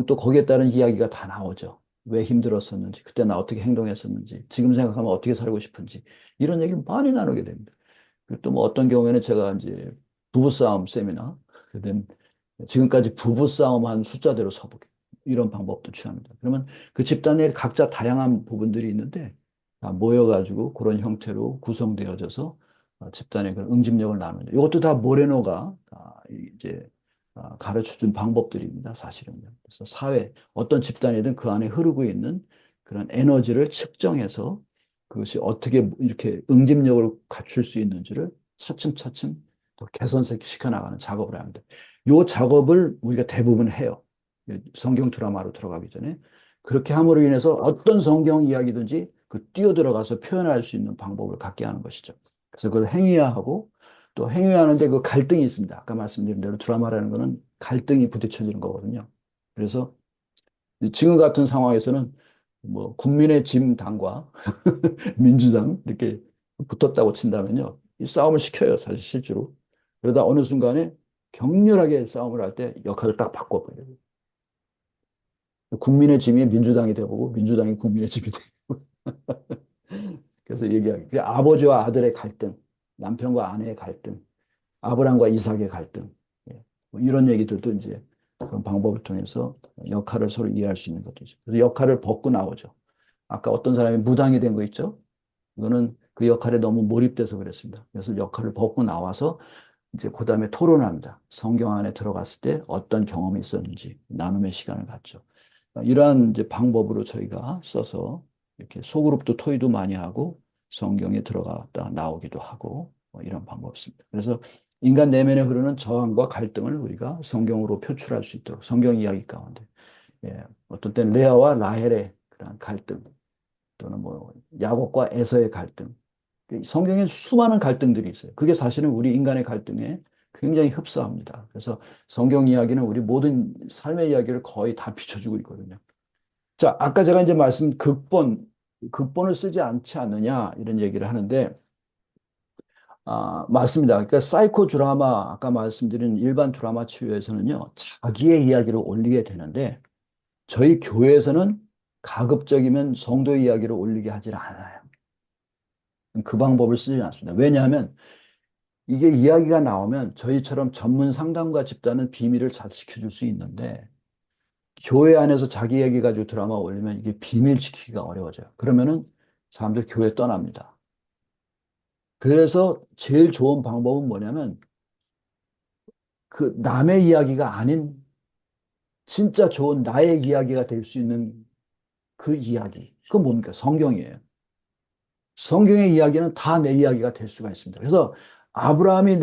또 거기에 따른 이야기가 다 나오죠. 왜 힘들었었는지, 그때 나 어떻게 행동했었는지, 지금 생각하면 어떻게 살고 싶은지, 이런 얘기를 많이 나누게 됩니다. 그리고 또 뭐 어떤 경우에는 제가 이제 부부싸움 세미나, 그다음 지금까지 부부싸움 한 숫자대로 서보기. 이런 방법도 취합니다. 그러면 그 집단에 각자 다양한 부분들이 있는데 다 모여가지고 그런 형태로 구성되어져서 집단의 그런 응집력을 나누는. 이것도 다 모레노가 이제 가르쳐 준 방법들입니다. 사실은요. 그래서 사회, 어떤 집단이든 그 안에 흐르고 있는 그런 에너지를 측정해서 그것이 어떻게 이렇게 응집력을 갖출 수 있는지를 차츰차츰 더 개선시켜 나가는 작업을 합니다. 이 작업을 우리가 대부분 해요. 성경 드라마로 들어가기 전에. 그렇게 함으로 인해서 어떤 성경 이야기든지 그 뛰어들어가서 표현할 수 있는 방법을 갖게 하는 것이죠. 그래서 그걸 행위화하고 또 행위하는데 그 갈등이 있습니다. 아까 말씀드린 대로 드라마라는 거는 갈등이 부딪혀지는 거거든요. 그래서 지금 같은 상황에서는 뭐 국민의 짐 당과 민주당 이렇게 붙었다고 친다면요. 이 싸움을 시켜요, 사실 실제로. 그러다 어느 순간에 격렬하게 싸움을 할 때 역할을 딱 바꿔버려요. 국민의 짐이 민주당이 되고 민주당이 국민의 짐이 되고. 그래서 얘기하기. 아버지와 아들의 갈등, 남편과 아내의 갈등, 아브람과 이삭의 갈등. 예. 뭐 이런 얘기들도 이제 그런 방법을 통해서 역할을 서로 이해할 수 있는 것이죠. 그래서 역할을 벗고 나오죠. 아까 어떤 사람이 무당이 된 거 있죠? 이거는 그 역할에 너무 몰입돼서 그랬습니다. 그래서 역할을 벗고 나와서 이제 그 다음에 토론합니다. 성경 안에 들어갔을 때 어떤 경험이 있었는지 나눔의 시간을 갖죠. 이러한 이제 방법으로 저희가 써서 이렇게 소그룹도 토의도 많이 하고 성경에 들어갔다 나오기도 하고 뭐 이런 방법이 있습니다. 그래서 인간 내면에 흐르는 저항과 갈등을 우리가 성경으로 표출할 수 있도록 성경 이야기 가운데 어떤 때는 레아와 라헬의 그런 갈등 또는 뭐 야곱과 에서의 갈등 성경에 수많은 갈등들이 있어요. 그게 사실은 우리 인간의 갈등에 굉장히 흡사합니다. 그래서 성경 이야기는 우리 모든 삶의 이야기를 거의 다 비춰주고 있거든요. 자, 아까 제가 이제 말씀 극본을 쓰지 않지 않느냐 이런 얘기를 하는데 맞습니다. 그러니까 사이코 드라마 아까 말씀드린 일반 드라마 치유에서는요 자기의 이야기를 올리게 되는데 저희 교회에서는 가급적이면 성도 이야기를 올리게 하질 않아요. 그 방법을 쓰지 않습니다. 왜냐하면 이게 이야기가 나오면 저희처럼 전문 상담가 집단은 비밀을 잘 지켜줄 수 있는데 교회 안에서 자기 얘기 가지고 드라마 올리면 이게 비밀 지키기가 어려워져요. 그러면은 사람들 교회 떠납니다. 그래서 제일 좋은 방법은 뭐냐면 그 남의 이야기가 아닌 진짜 좋은 나의 이야기가 될 수 있는 그 이야기. 그건 뭡니까? 성경이에요. 성경의 이야기는 다 내 이야기가 될 수가 있습니다. 그래서 아브라함이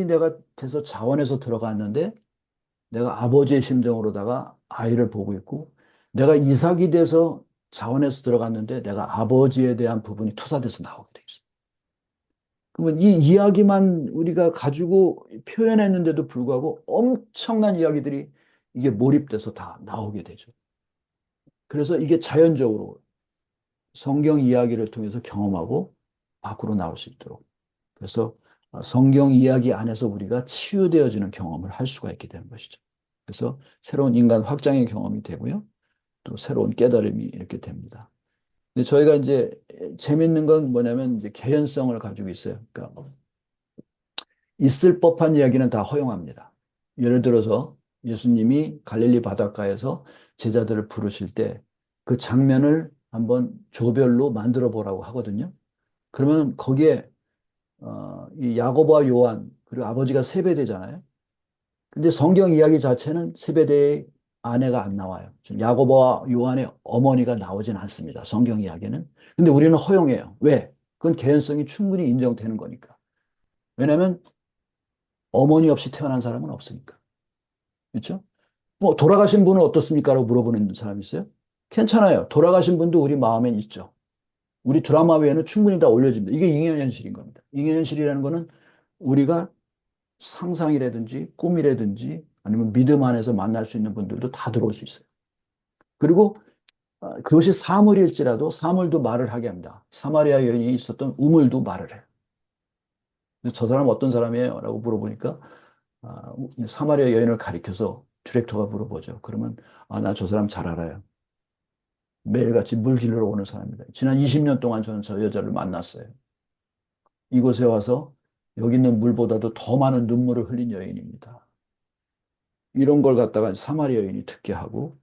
내가 돼서 자원해서 들어갔는데 내가 아버지의 심정으로다가 아이를 보고 있고 내가 이삭이 돼서 자원해서 들어갔는데 내가 아버지에 대한 부분이 투사돼서 나오게 돼 있어요. 그러면 이 이야기만 우리가 가지고 표현했는데도 불구하고 엄청난 이야기들이 이게 몰입돼서 다 나오게 되죠. 그래서 이게 자연적으로 성경 이야기를 통해서 경험하고 밖으로 나올 수 있도록. 그래서 성경 이야기 안에서 우리가 치유되어지는 경험을 할 수가 있게 되는 것이죠. 그래서 새로운 인간 확장의 경험이 되고요. 또 새로운 깨달음이 이렇게 됩니다. 근데 저희가 이제 재밌는 건 뭐냐면 이제 개연성을 가지고 있어요. 그러니까 있을 법한 이야기는 다 허용합니다. 예를 들어서 예수님이 갈릴리 바닷가에서 제자들을 부르실 때 그 장면을 한번 조별로 만들어 보라고 하거든요. 그러면 거기에 이 야고보와 요한 그리고 아버지가 세배되잖아요. 근데 성경 이야기 자체는 세배대의 아내가 안 나와요. 야고보와 요한의 어머니가 나오진 않습니다. 성경 이야기는. 근데 우리는 허용해요. 왜? 그건 개연성이 충분히 인정되는 거니까. 왜냐하면 어머니 없이 태어난 사람은 없으니까. 그렇죠? 뭐 돌아가신 분은 어떻습니까? 라고 물어보는 사람 있어요? 괜찮아요. 돌아가신 분도 우리 마음엔 있죠. 우리 드라마 외에는 충분히 다 올려집니다. 이게 ing연현실인 겁니다. ing연현실이라는 거는 우리가 상상이라든지 꿈이라든지 아니면 믿음 안에서 만날 수 있는 분들도 다 들어올 수 있어요. 그리고 그것이 사물일지라도 사물도 말을 하게 합니다. 사마리아 여인이 있었던 우물도 말을 해요. 저 사람 어떤 사람이에요? 라고 물어보니까 사마리아 여인을 가리켜서 디렉터가 물어보죠. 그러면 나 저 사람 잘 알아요. 매일같이 물 길러 오는 사람입니다. 지난 20년 동안 저는 저 여자를 만났어요. 이곳에 와서 여기 있는 물보다도 더 많은 눈물을 흘린 여인입니다. 이런 걸 갖다가 사마리아 여인이 듣게 하고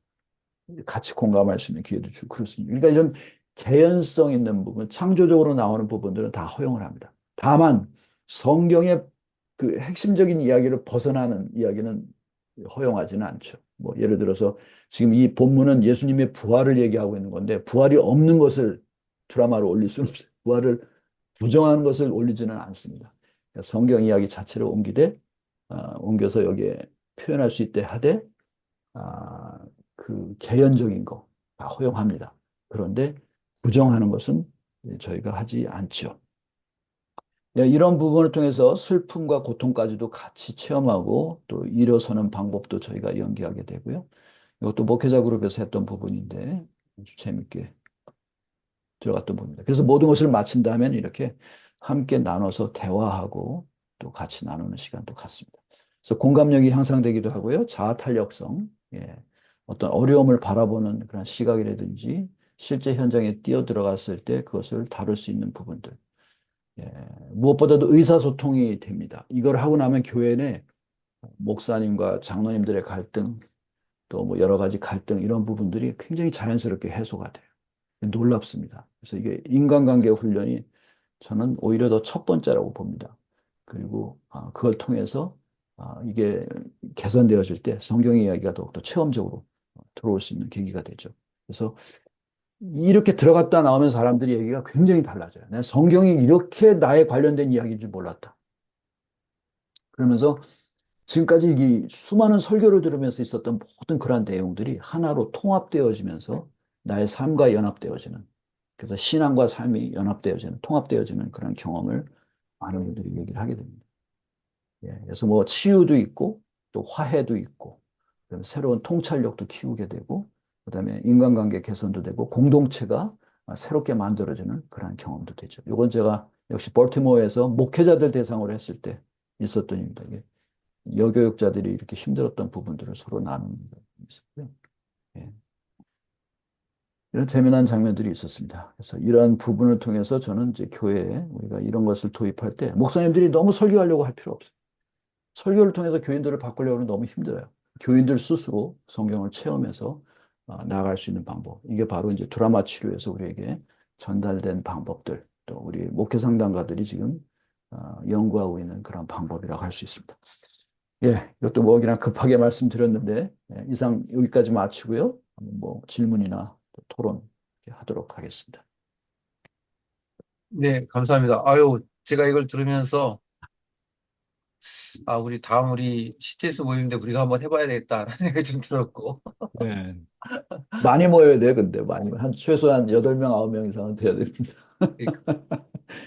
같이 공감할 수 있는 기회도 주고 그렇습니다. 그러니까 이런 개연성 있는 부분, 창조적으로 나오는 부분들은 다 허용을 합니다. 다만 성경의 그 핵심적인 이야기를 벗어나는 이야기는 허용하지는 않죠. 뭐 예를 들어서 지금 이 본문은 예수님의 부활을 얘기하고 있는 건데 부활이 없는 것을 드라마로 올릴 수는 없어요. 부활을 부정하는 것을 올리지는 않습니다. 그러니까 성경 이야기 자체를 옮겨서 여기에 표현할 수 있게 하되 아, 그 개연적인 거 다 허용합니다. 그런데 부정하는 것은 저희가 하지 않죠. 예, 이런 부분을 통해서 슬픔과 고통까지도 같이 체험하고 또 일어서는 방법도 저희가 연기하게 되고요. 이것도 목회자 그룹에서 했던 부분인데 아주 재밌게 들어갔던 부분입니다. 그래서 모든 것을 마친 다음에 이렇게 함께 나눠서 대화하고 또 같이 나누는 시간도 갖습니다. 그래서 공감력이 향상되기도 하고요. 자아 탄력성, 예, 어떤 어려움을 바라보는 그런 시각이라든지 실제 현장에 뛰어 들어갔을 때 그것을 다룰 수 있는 부분들. 예, 무엇보다도 의사소통이 됩니다. 이걸 하고 나면 교회 내 목사님과 장로님들의 갈등, 또 뭐 여러 가지 갈등 이런 부분들이 굉장히 자연스럽게 해소가 돼요. 놀랍습니다. 그래서 이게 인간관계 훈련이 저는 오히려 더 첫 번째라고 봅니다. 그리고 그걸 통해서 이게 개선되어질 때 성경의 이야기가 더욱더 체험적으로 들어올 수 있는 계기가 되죠. 그래서 이렇게 들어갔다 나오면 사람들이 얘기가 굉장히 달라져요. 난 성경이 이렇게 나에 관련된 이야기인 줄 몰랐다. 그러면서 지금까지 이 수많은 설교를 들으면서 있었던 모든 그러한 내용들이 하나로 통합되어지면서 나의 삶과 연합되어지는, 그래서 신앙과 삶이 연합되어지는, 통합되어지는 그런 경험을 많은 분들이 얘기를 하게 됩니다. 예, 그래서 뭐 치유도 있고 또 화해도 있고 그다음에 새로운 통찰력도 키우게 되고 그다음에 인간관계 개선도 되고 공동체가 새롭게 만들어지는 그런 경험도 되죠. 이건 제가 역시 볼티모어에서 목회자들 대상으로 했을 때 있었던 일입니다. 이게 여교육자들이 이렇게 힘들었던 부분들을 서로 나누는 게 있었고요. 예. 이런 재미난 장면들이 있었습니다. 그래서 이러한 부분을 통해서 저는 이제 교회에 우리가 이런 것을 도입할 때 목사님들이 너무 설교하려고 할 필요 없어요. 설교를 통해서 교인들을 바꾸려고 하면 너무 힘들어요. 교인들 스스로 성경을 체험해서 나아갈 수 있는 방법. 이게 바로 이제 드라마 치료에서 우리에게 전달된 방법들, 또 우리 목회 상담가들이 지금 연구하고 있는 그런 방법이라고 할 수 있습니다. 예, 이것도 뭐 그냥 급하게 말씀드렸는데 예, 이상 여기까지 마치고요. 뭐 질문이나 토론 이렇게 하도록 하겠습니다. 네, 감사합니다. 아유, 제가 이걸 들으면서 우리 CTS 모임인데 우리가 한번 해봐야 되겠다라는 생각이 좀 들었고. 네. 많이 모여야 돼요, 근데 많이 최소한 8명, 9명 이상은 돼야 됩니다. 그러니까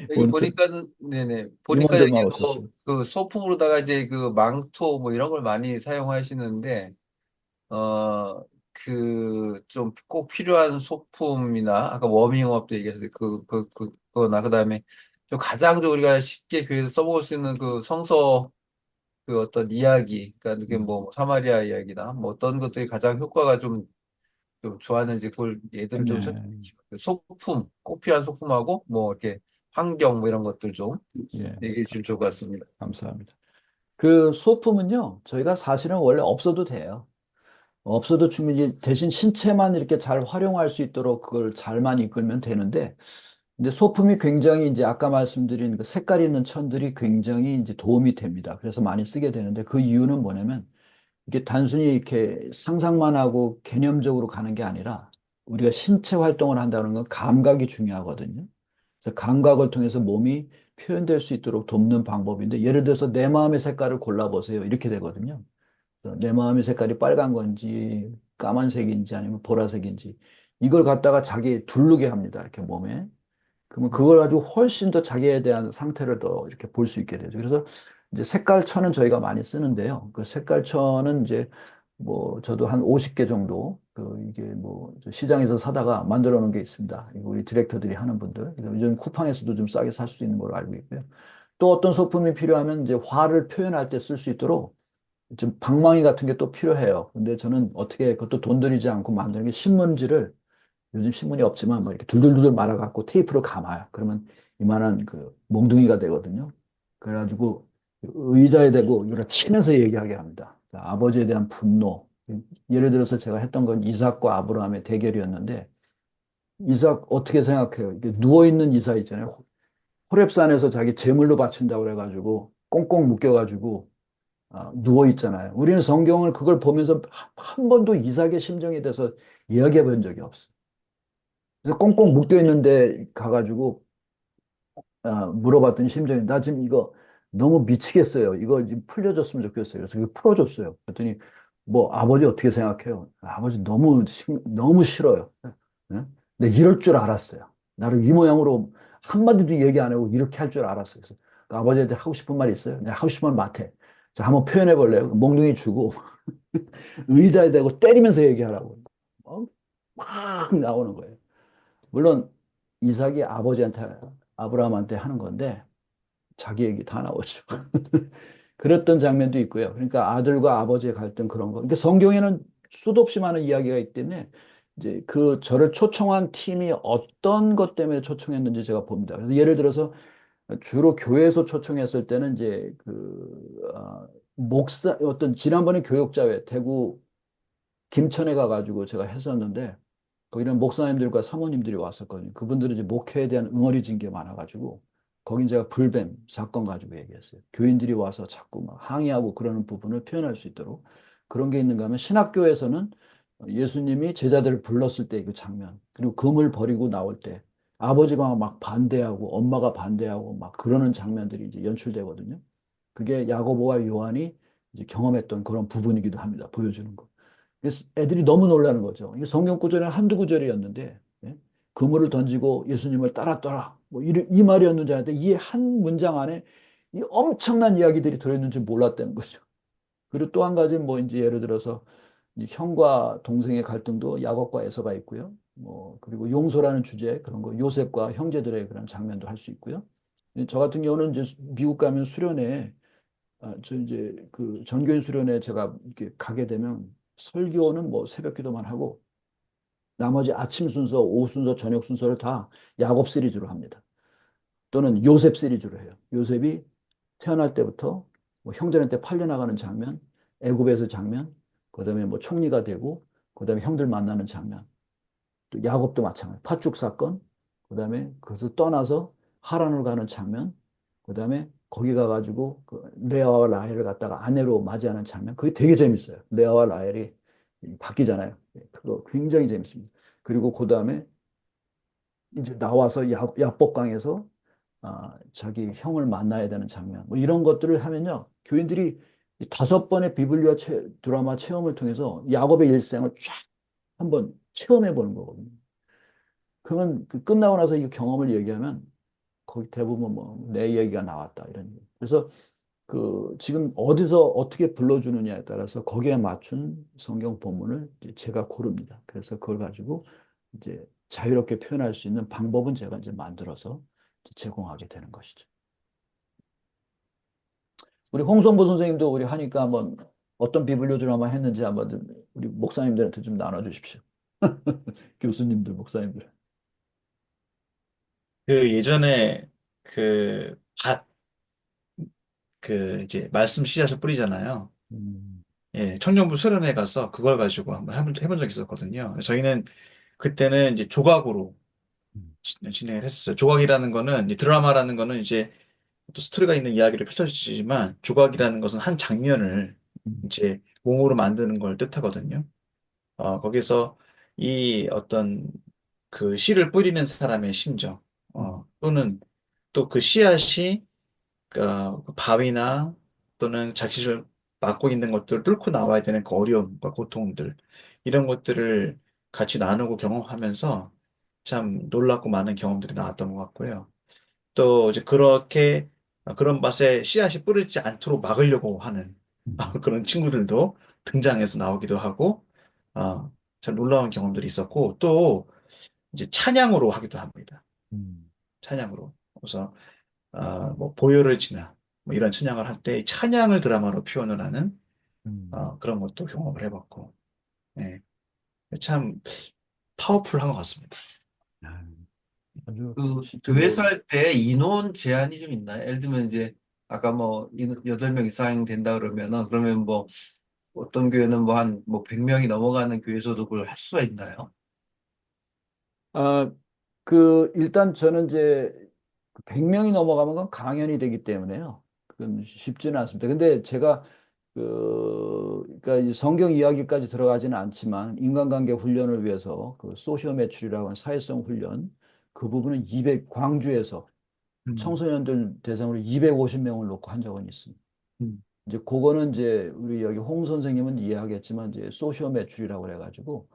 여기 오늘 보니까 네네 보니까 여기 임원들만 뭐 오셨어요. 그 소품으로다가 이제 그 망토 뭐 이런 걸 많이 사용하시는데 그 좀 꼭 필요한 소품이나 아까 워밍업도 얘기하셨는데 그거나 그다음에 좀 가장 좀 우리가 쉽게 교회에서 써먹을 수 있는 그 성서 그 어떤 이야기 그러니까 그게 뭐 사마리아 이야기나 뭐 어떤 것들이 가장 효과가 좀 좋았는지 그걸 예들을 좀 설명해 네, 주시면 소품 꼭 필요한 소품하고 뭐 이렇게 환경 뭐 이런 것들 좀 예, 얘기해 주시면 좋을 것 같습니다. 감사합니다. 그 소품은요, 저희가 사실은 원래 없어도 돼요. 없어도 충분히 대신 신체만 이렇게 잘 활용할 수 있도록 그걸 잘만 이끌면 되는데, 근데 소품이 굉장히 이제 아까 말씀드린 그 색깔 있는 천들이 굉장히 이제 도움이 됩니다. 그래서 많이 쓰게 되는데 그 이유는 뭐냐면 이게 단순히 이렇게 상상만 하고 개념적으로 가는 게 아니라 우리가 신체 활동을 한다는 건 감각이 중요하거든요. 그래서 감각을 통해서 몸이 표현될 수 있도록 돕는 방법인데 예를 들어서 내 마음의 색깔을 골라보세요. 이렇게 되거든요. 그래서 내 마음의 색깔이 빨간 건지 까만색인지 아니면 보라색인지 이걸 갖다가 자기 두르게 합니다. 이렇게 몸에. 그러면 그걸 가지고 훨씬 더 자기에 대한 상태를 더 이렇게 볼 수 있게 되죠. 그래서 이제 색깔천은 저희가 많이 쓰는데요. 그 색깔천은 이제 뭐 저도 한 50개 정도 그 이게 뭐 시장에서 사다가 만들어 놓은 게 있습니다. 이거 우리 디렉터들이 하는 분들. 요즘 쿠팡에서도 좀 싸게 살 수도 있는 걸로 알고 있고요. 또 어떤 소품이 필요하면 이제 화를 표현할 때 쓸 수 있도록 좀 방망이 같은 게 또 필요해요. 근데 저는 어떻게 그것도 돈 들이지 않고 만드는 게 신문지를 요즘 신문이 없지만 뭐 이렇게 둘둘둘 말아갖고 테이프로 감아요. 그러면 이만한 그 몽둥이가 되거든요. 그래가지고 의자에 대고 이걸 치면서 얘기하게 합니다. 아버지에 대한 분노. 예를 들어서 제가 했던 건 이삭과 아브라함의 대결이었는데 이삭 어떻게 생각해요? 이게 누워있는 이삭 있잖아요. 호렙산에서 자기 제물로 바친다고 그래가지고 꽁꽁 묶여가지고 누워 있잖아요. 우리는 성경을 그걸 보면서 한 번도 이삭의 심정에 대해서 이야기해 본 적이 없어요. 그래서 꽁꽁 묶여 있는데 가가지고 물어봤더니 심정이 나 지금 이거 너무 미치겠어요. 이거 지금 풀려줬으면 좋겠어요. 그래서 이거 풀어줬어요. 그랬더니 뭐 아버지 어떻게 생각해요? 아버지 너무 싫어요. 예? 근데 이럴 줄 알았어요. 나를 이 모양으로 한마디도 얘기 안 하고 이렇게 할 줄 알았어요. 그래서 그 아버지한테 하고 싶은 말 있어요? 내가 하고 싶은 말 맡아. 자, 한번 표현해 볼래요? 몽둥이 주고 의자에 대고 때리면서 얘기하라고. 어? 막 나오는 거예요. 물론 이삭이 아버지한테 아브라함한테 하는 건데 자기 얘기 다 나오죠. 그랬던 장면도 있고요. 그러니까 아들과 아버지의 갈등 그런 거. 그러니까 성경에는 수도 없이 많은 이야기가 있기 때문에 이제 그 저를 초청한 팀이 어떤 것 때문에 초청했는지 제가 봅니다. 그래서 예를 들어서 주로 교회에서 초청했을 때는 이제 목사 어떤 지난번에 교육자회 대구 김천에 가가지고 제가 했었는데 거기는 목사님들과 사모님들이 왔었거든요. 그분들은 이제 목회에 대한 응어리진 게 많아가지고 거긴 제가 불뱀 사건 가지고 얘기했어요. 교인들이 와서 자꾸 막 항의하고 그러는 부분을 표현할 수 있도록 그런 게 있는가 하면 신학교에서는 예수님이 제자들을 불렀을 때 그 장면 그리고 금을 버리고 나올 때 아버지가 막 반대하고 엄마가 반대하고 막 그러는 장면들이 이제 연출되거든요. 그게 야고보와 요한이 이제 경험했던 그런 부분이기도 합니다. 보여주는 거. 그래서 애들이 너무 놀라는 거죠. 이게 성경 구절은 한두 구절이었는데, 예? 그물을 던지고 예수님을 따랐더라. 뭐 이 말이었는 줄 알았는데, 이 한 문장 안에 이 엄청난 이야기들이 들어있는 줄 몰랐다는 거죠. 그리고 또 한 가지, 뭐, 이제 예를 들어서, 이 형과 동생의 갈등도 야곱과 에서가 있고요. 뭐, 그리고 용서라는 주제, 그런 거, 요셉과 형제들의 그런 장면도 할 수 있고요. 저 같은 경우는 이제 미국 가면 수련회 저 이제 그 전교인 수련회 제가 이렇게 가게 되면 설교는 뭐 새벽 기도만 하고 나머지 아침 순서, 오후 순서, 저녁 순서를 다 야곱 시리즈로 합니다. 또는 요셉 시리즈로 해요. 요셉이 태어날 때부터 뭐 형들한테 팔려나가는 장면, 애굽에서 장면, 그다음에 뭐 총리가 되고 그다음에 형들 만나는 장면. 또 야곱도 마찬가지. 팥죽 사건, 그다음에 그것을 떠나서 하란으로 가는 장면, 그다음에 거기 가가지고 그 레아와 라헬을 갖다가 아내로 맞이하는 장면, 그게 되게 재밌어요. 레아와 라헬이 바뀌잖아요. 그거 굉장히 재밌습니다. 그리고 그다음에 이제 나와서 야복강에서 자기 형을 만나야 되는 장면, 뭐 이런 것들을 하면요, 교인들이 이 5번의 비블리아 드라마 체험을 통해서 야곱의 일생을 쫙 한번 체험해 보는 거거든요. 그러면 그 끝나고 나서 이 경험을 얘기하면 거기 대부분 뭐 내 얘기가 나왔다 이런 얘기. 그래서 그 지금 어디서 어떻게 불러주느냐에 따라서 거기에 맞춘 성경 본문을 이제 제가 고릅니다. 그래서 그걸 가지고 이제 자유롭게 표현할 수 있는 방법은 제가 이제 만들어서 이제 제공하게 되는 것이죠. 우리 홍성보 선생님도 우리 하니까 한번 어떤 비블리오 드라마 했는지 한번 좀 우리 목사님들한테 좀 나눠주십시오. 교수님들, 목사님들. 그 예전에 그 이제 말씀 씨앗을 뿌리잖아요. 음, 예, 청년부 수련회 가서 그걸 가지고 한번 해본 적이 있었거든요. 저희는 그때는 이제 조각으로 음, 진행을 했었어요. 조각이라는 거는, 이 드라마라는 거는 이제 또 스토리가 있는 이야기를 펼쳐지지만, 조각이라는 것은 한 장면을 음, 이제 몸으로 만드는 걸 뜻하거든요. 거기서 이 어떤 그 씨를 뿌리는 사람의 심정, 음, 또는 또 그 씨앗이 그 바위나 또는 자칫을 맡고 있는 것들을 뚫고 나와야 되는 그 어려움과 고통들, 이런 것들을 같이 나누고 경험하면서 참 놀랍고 많은 경험들이 나왔던 것 같고요. 또 이제 그렇게 그런 맛에 씨앗이 뿌리지 않도록 막으려고 하는 음, 그런 친구들도 등장해서 나오기도 하고, 어, 참 놀라운 경험들이 있었고, 또 이제 찬양으로 하기도 합니다. 음, 찬양으로. 그래서 뭐 보혈을 지나 뭐 이런 찬양을 할 때 찬양을 드라마로 표현을 하는 음. 그런 것도 경험을 해봤고, 예. 참 파워풀한 것 같습니다. 아, 아주 그 교회 실질적으로. 살 때 인원 제한이 좀 있나요? 예를 들면 이제 아까 뭐 8명 이상 된다 그러면 뭐 어떤 교회는 뭐 한 뭐 100명이 넘어가는 교회에서도 그걸 할 수가 있나요? 아, 일단 저는 이제 100명이 넘어가면 그건 강연이 되기 때문에요. 그건 쉽지는 않습니다. 근데 제가 그러니까 이 성경 이야기까지 들어가지는 않지만 인간관계 훈련을 위해서 그 소시오메트리라고 하는 사회성 훈련 그 부분은 광주에서 음, 청소년들 대상으로 250명을 놓고 한 적은 있습니다. 음, 이제 그거는 이제 우리 여기 홍 선생님은 이해하겠지만 이제 소시오 매출이라고 그래가지고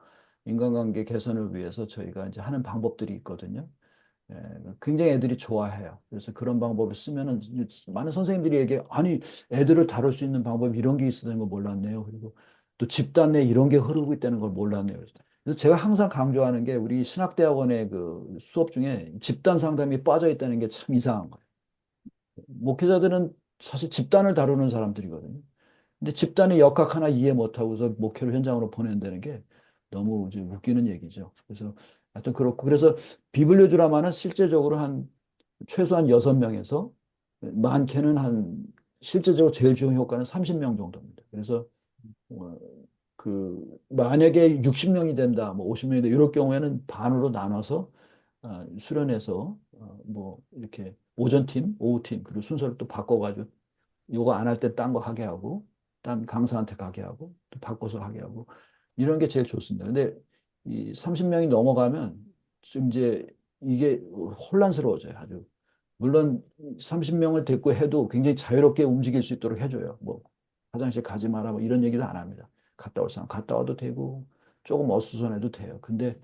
인간관계 개선을 위해서 저희가 이제 하는 방법들이 있거든요. 예, 굉장히 애들이 좋아해요. 그래서 그런 방법을 쓰면은 많은 선생님들이 얘기해, 아니 애들을 다룰 수 있는 방법 이런 게 있다는 걸 몰랐네요. 그리고 또 집단 내 이런 게 흐르고 있다는 걸 몰랐네요. 그래서 제가 항상 강조하는 게 우리 신학대학원의 그 수업 중에 집단 상담이 빠져 있다는 게 참 이상한 거예요. 목회자들은 사실 집단을 다루는 사람들이거든요. 근데 집단의 역학 하나 이해 못하고서 목회를 현장으로 보낸다는 게 너무 이제 웃기는 얘기죠. 그래서 하여튼 그렇고 그래서 비블리오 드라마는 실제적으로 한 최소한 6명에서 많게는 한 실제적으로 제일 좋은 효과는 30명 정도입니다. 그래서 어, 만약에 60명이 된다, 뭐 50명이 된다 이럴 경우에는 반으로 나눠서 수련해서 뭐 이렇게 오전 팀, 오후 팀 그리고 순서를 또 바꿔가지고 요거 안 할 때 딴 거 하게 하고, 딴 강사한테 가게 하고, 또 바꿔서 하게 하고, 이런 게 제일 좋습니다. 근데 이 30명이 넘어가면 좀 이제 이게 혼란스러워져요, 아주. 물론 30명을 데리고 해도 굉장히 자유롭게 움직일 수 있도록 해줘요. 뭐, 화장실 가지 마라, 뭐 이런 얘기도 안 합니다. 갔다 올 사람 갔다 와도 되고, 조금 어수선해도 돼요. 근데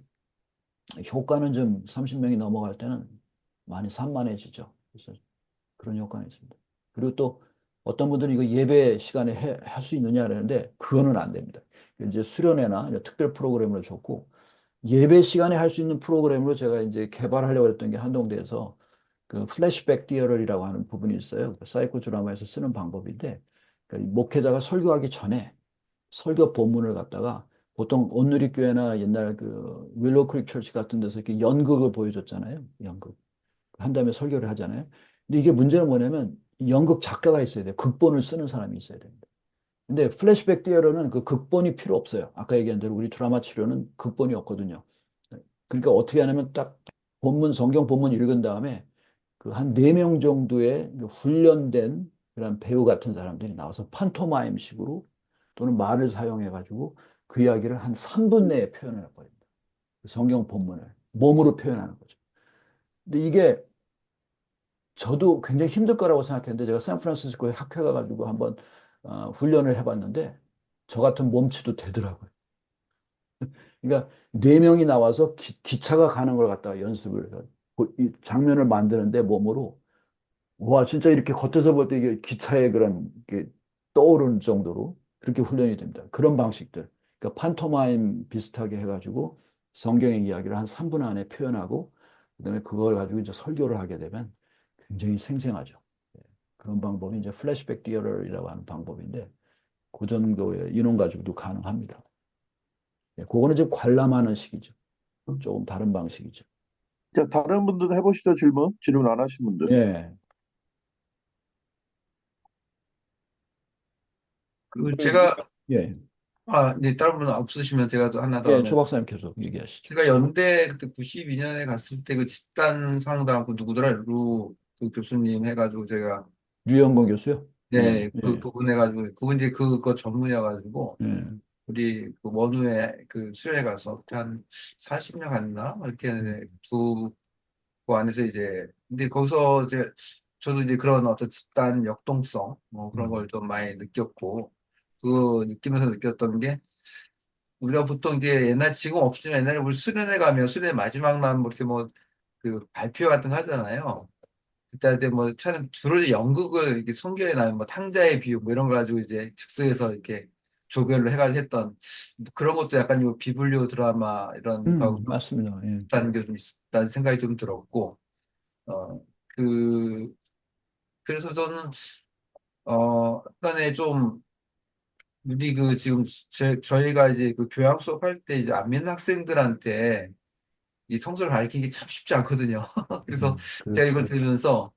효과는 좀 30명이 넘어갈 때는 많이 산만해지죠. 그래서 그런 효과는 있습니다. 그리고 또 어떤 분들은 이거 예배 시간에 할 수 있느냐 그러는데 그거는 안 됩니다. 이제 수련회나 이제 특별 프로그램으로 좋고 예배 시간에 할 수 있는 프로그램으로 제가 이제 개발하려고 했던 게 한동대에서 그 플래시백 디어럴이라고 하는 부분이 있어요. 그 사이코 드라마에서 쓰는 방법인데 그러니까 목회자가 설교하기 전에 설교 본문을 갖다가 보통 온누리교회나 옛날 그 윌로우 크릭 처치 같은 데서 이렇게 연극을 보여줬잖아요. 연극. 한 다음에 설교를 하잖아요. 근데 이게 문제는 뭐냐면 연극 작가가 있어야 돼요. 극본을 쓰는 사람이 있어야 됩니다. 근데 플래시백 디어러는 그 극본이 필요 없어요. 아까 얘기한 대로 우리 드라마 치료는 극본이 없거든요. 그러니까 어떻게 하냐면 딱 성경 본문 읽은 다음에 그 한 4명 정도의 그 훈련된 그런 배우 같은 사람들이 나와서 판토마임식으로 또는 말을 사용해가지고 그 이야기를 한 3분 내에 표현을 해버립니다. 그 성경 본문을 몸으로 표현하는 거죠. 근데 이게 저도 굉장히 힘들 거라고 생각했는데 제가 샌프란시스코에 학회 가가지고 한번 훈련을 해봤는데 저 같은 몸치도 되더라고요. 그러니까 4명이 나와서 기차가 가는 걸 갖다가 연습을 해요. 이 장면을 만드는데 몸으로 와 진짜 이렇게 겉에서 볼 때 이게 기차의 그런 게 떠오르는 정도로 그렇게 훈련이 됩니다. 그런 방식들. 그러니까 판토마임 비슷하게 해가지고 성경의 이야기를 한 3분 안에 표현하고 그다음에 그걸 가지고 이제 설교를 하게 되면 굉장히 생생하죠. 예. 그런 방법이 이제 플래시백 디어럴이라고 하는 방법인데 그 정도의 인원 가지고도 가능합니다. 예, 그거는 이제 관람하는 식이죠. 조금 다른 방식이죠. 자, 다른 분들 해보시죠, 질문 안 하신 분들. 예, 그 네, 제가 예, 이제 다른 분은 없으시면 제가 또 하나 더 예, 하면 조 박사님 계속 얘기하시죠. 제가 연대 그때 92년에 갔을 때 그 집단 상담 그 누구더라 그 교수님 해가지고 제가 유영건 교수요? 예, 네 예, 그분 해가지고 그분 이제 그거 전문이어가지고 예. 우리 그 원우에 그 수련회 가서 한 40명 갔나 이렇게 했는데 그 안에서 이제 근데 거기서 이제 저도 이제 그런 어떤 집단 역동성 뭐 그런 걸 음. 좀 많이 느꼈고 그 느끼면서 느꼈던 게 우리가 보통 이제 옛날 지금 없지만 옛날에 우리 수련회 가면 수련회 마지막 날 뭐 이렇게 뭐 그 발표 같은 거 하잖아요. 그때 할 때 뭐 참 주로 이제 연극을 이렇게 성경에 나오는 뭐 탕자의 비유 뭐 이런 거 가지고 이제 즉석에서 이렇게 조별로 해가지고 했던 뭐 그런 것도 약간 요 비블리오 드라마 이런 거하고 좀 맞습니다. 예. 비슷한 게 좀 있다는 생각이 좀 들었고 어 그 그래서 저는 약간의 좀 우리 지금 저희가 이제 그 교양 수업할 때 이제 안 믿는 학생들한테 이 성서를 가리키는 게 참 쉽지 않거든요. 그래서 제가 이걸 그렇죠. 들으면서